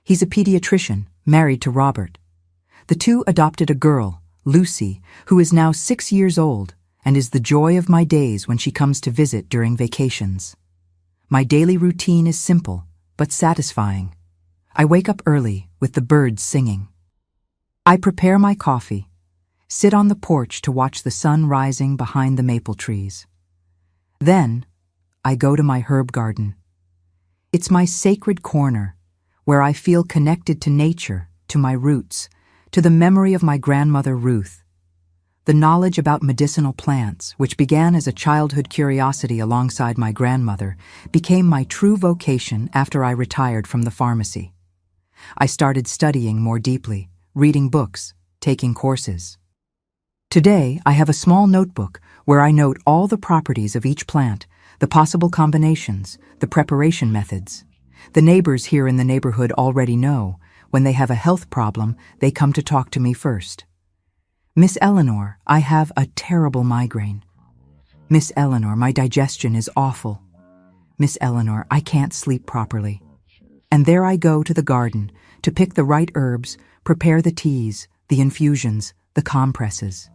He's a pediatrician, married to Robert. The 2 adopted a girl, Lucy, who is now 6 years old and is the joy of my days when she comes to visit during vacations. My daily routine is simple, but satisfying. I wake up early with the birds singing. I prepare my coffee, sit on the porch to watch the sun rising behind the maple trees. Then, I go to my herb garden. It's my sacred corner, where I feel connected to nature, to my roots, to the memory of my grandmother Ruth. The knowledge about medicinal plants, which began as a childhood curiosity alongside my grandmother, became my true vocation after I retired from the pharmacy. I started studying more deeply, reading books, taking courses. Today, I have a small notebook where I note all the properties of each plant, the possible combinations, the preparation methods. The neighbors here in the neighborhood already know, when they have a health problem, they come to talk to me first. Miss Eleanor, I have a terrible migraine. Miss Eleanor, my digestion is awful. Miss Eleanor, I can't sleep properly. And there I go to the garden to pick the right herbs, prepare the teas, the infusions, the compresses.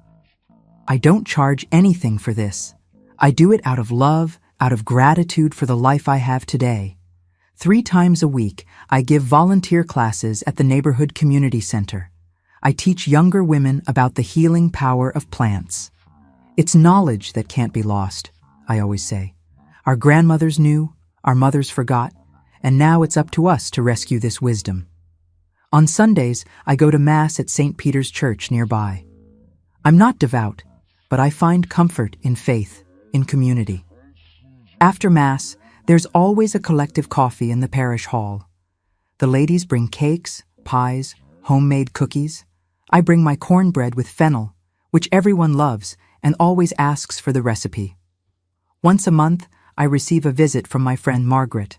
I don't charge anything for this. I do it out of love, out of gratitude for the life I have today. 3 times a week, I give volunteer classes at the neighborhood community center. I teach younger women about the healing power of plants. It's knowledge that can't be lost, I always say. Our grandmothers knew, our mothers forgot, and now it's up to us to rescue this wisdom. On Sundays, I go to Mass at St. Peter's Church nearby. I'm not devout, but I find comfort in faith, in community. After Mass, there's always a collective coffee in the parish hall. The ladies bring cakes, pies, homemade cookies. I bring my cornbread with fennel, which everyone loves and always asks for the recipe. Once a month, I receive a visit from my friend Margaret.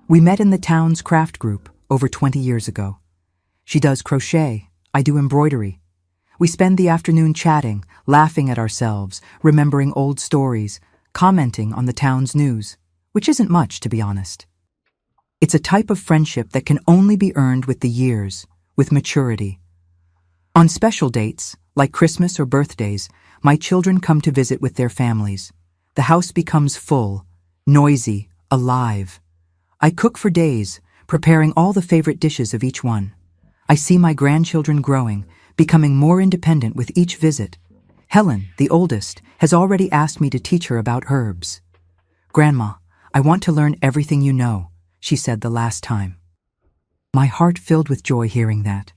We met in the town's craft group over 20 years ago. She does crochet, I do embroidery. We spend the afternoon chatting, laughing at ourselves, remembering old stories, commenting on the town's news, which isn't much, to be honest. It's a type of friendship that can only be earned with the years, with maturity. On special dates, like Christmas or birthdays, my children come to visit with their families. The house becomes full, noisy, alive. I cook for days, preparing all the favorite dishes of each one. I see my grandchildren growing, becoming more independent with each visit. Helen, the oldest, has already asked me to teach her about herbs. "Grandma, I want to learn everything you know," she said the last time. My heart filled with joy hearing that.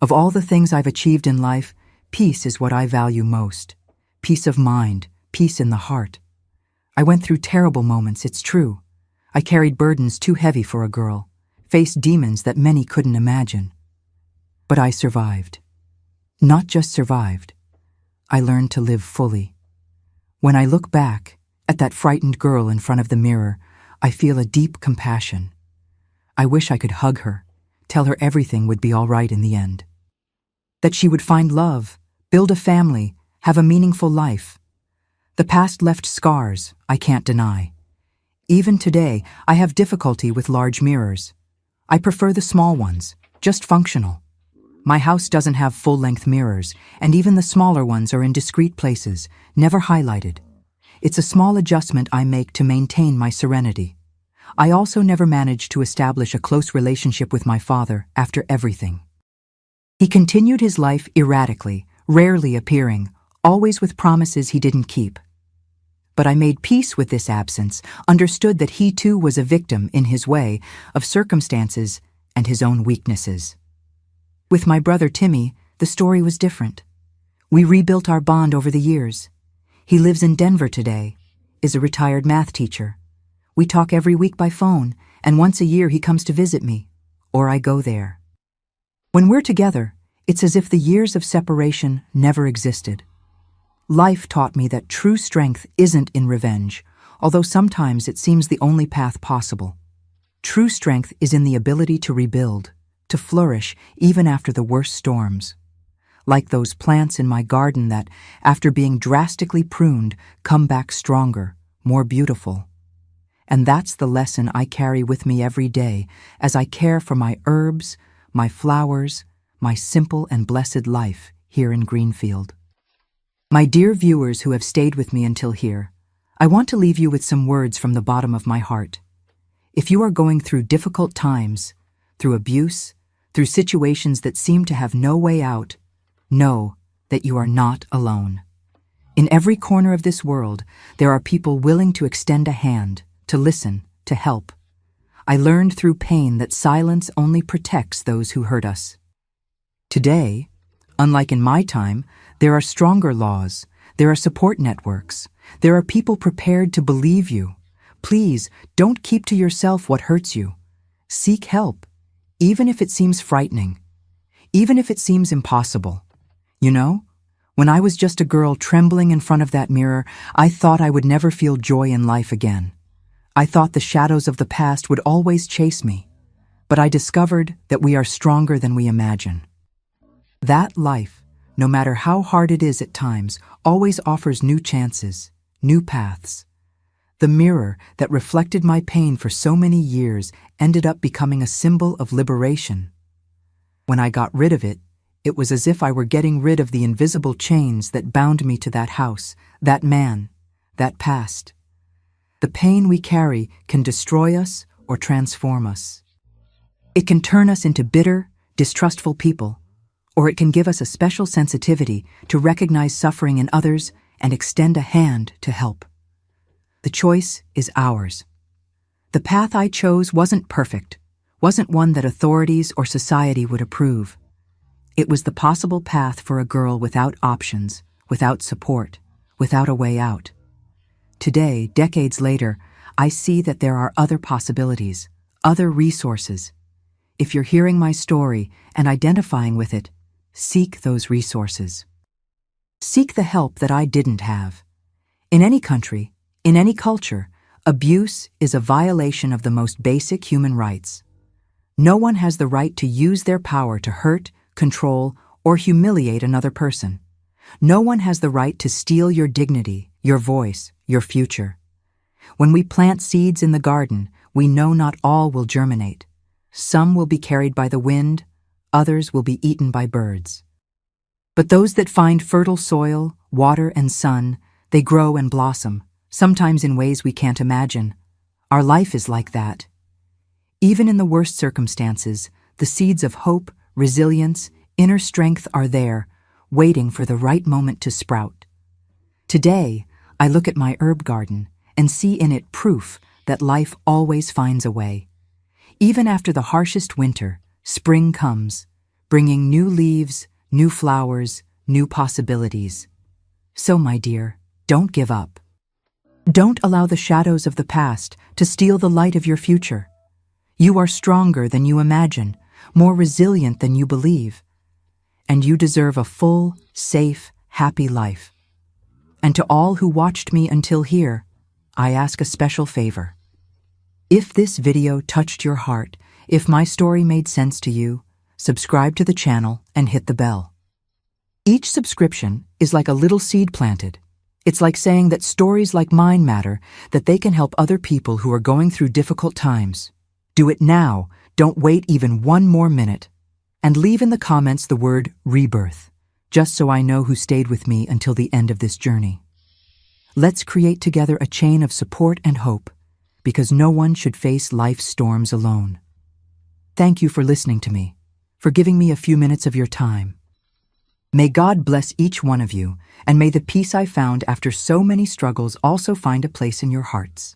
Of all the things I've achieved in life, peace is what I value most. Peace of mind, peace in the heart. I went through terrible moments, it's true. I carried burdens too heavy for a girl, faced demons that many couldn't imagine. But I survived. Not just survived. I learned to live fully. When I look back at that frightened girl in front of the mirror, I feel a deep compassion. I wish I could hug her, tell her everything would be all right in the end. That she would find love, build a family, have a meaningful life. The past left scars, I can't deny. Even today, I have difficulty with large mirrors. I prefer the small ones, just functional. My house doesn't have full-length mirrors, and even the smaller ones are in discreet places, never highlighted. It's a small adjustment I make to maintain my serenity. I also never managed to establish a close relationship with my father after everything. He continued his life erratically, rarely appearing, always with promises he didn't keep. But I made peace with this absence, understood that he too was a victim, in his way, of circumstances and his own weaknesses. With my brother Timmy, the story was different. We rebuilt our bond over the years. He lives in Denver today, is a retired math teacher. We talk every week by phone, and once a year he comes to visit me, or I go there. When we're together, it's as if the years of separation never existed. Life taught me that true strength isn't in revenge, although sometimes it seems the only path possible. True strength is in the ability to rebuild, to flourish even after the worst storms. Like those plants in my garden that, after being drastically pruned, come back stronger, more beautiful. And that's the lesson I carry with me every day as I care for my herbs, my flowers, my simple and blessed life here in Greenfield. My dear viewers who have stayed with me until here, I want to leave you with some words from the bottom of my heart. If you are going through difficult times, through abuse, through situations that seem to have no way out, know that you are not alone. In every corner of this world, there are people willing to extend a hand, to listen, to help. I learned through pain that silence only protects those who hurt us. Today, unlike in my time, there are stronger laws, there are support networks, there are people prepared to believe you. Please, don't keep to yourself what hurts you. Seek help, even if it seems frightening, even if it seems impossible. You know, when I was just a girl trembling in front of that mirror, I thought I would never feel joy in life again. I thought the shadows of the past would always chase me, but I discovered that we are stronger than we imagine. That life, no matter how hard it is at times, always offers new chances, new paths. The mirror that reflected my pain for so many years ended up becoming a symbol of liberation. When I got rid of it, it was as if I were getting rid of the invisible chains that bound me to that house, that man, that past. The pain we carry can destroy us or transform us. It can turn us into bitter, distrustful people, or it can give us a special sensitivity to recognize suffering in others and extend a hand to help. The choice is ours. The path I chose wasn't perfect, wasn't one that authorities or society would approve. It was the possible path for a girl without options, without support, without a way out. Today, decades later, I see that there are other possibilities, other resources. If you're hearing my story and identifying with it, seek those resources. Seek the help that I didn't have. In any country, in any culture, abuse is a violation of the most basic human rights. No one has the right to use their power to hurt, control, or humiliate another person. No one has the right to steal your dignity, your voice, your future. When we plant seeds in the garden, we know not all will germinate. Some will be carried by the wind, others will be eaten by birds. But those that find fertile soil, water, and sun, they grow and blossom, sometimes in ways we can't imagine. Our life is like that. Even in the worst circumstances, the seeds of hope, resilience, inner strength are there, waiting for the right moment to sprout. Today, I look at my herb garden and see in it proof that life always finds a way. Even after the harshest winter, spring comes, bringing new leaves, new flowers, new possibilities. So, my dear, don't give up. Don't allow the shadows of the past to steal the light of your future. You are stronger than you imagine, more resilient than you believe. And you deserve a full, safe, happy life. And to all who watched me until here, I ask a special favor. If this video touched your heart, if my story made sense to you, subscribe to the channel and hit the bell. Each subscription is like a little seed planted. It's like saying that stories like mine matter, that they can help other people who are going through difficult times. Do it now, don't wait even one more minute. And leave in the comments the word rebirth, just so I know who stayed with me until the end of this journey. Let's create together a chain of support and hope, because no one should face life's storms alone. Thank you for listening to me, for giving me a few minutes of your time. May God bless each one of you, and may the peace I found after so many struggles also find a place in your hearts.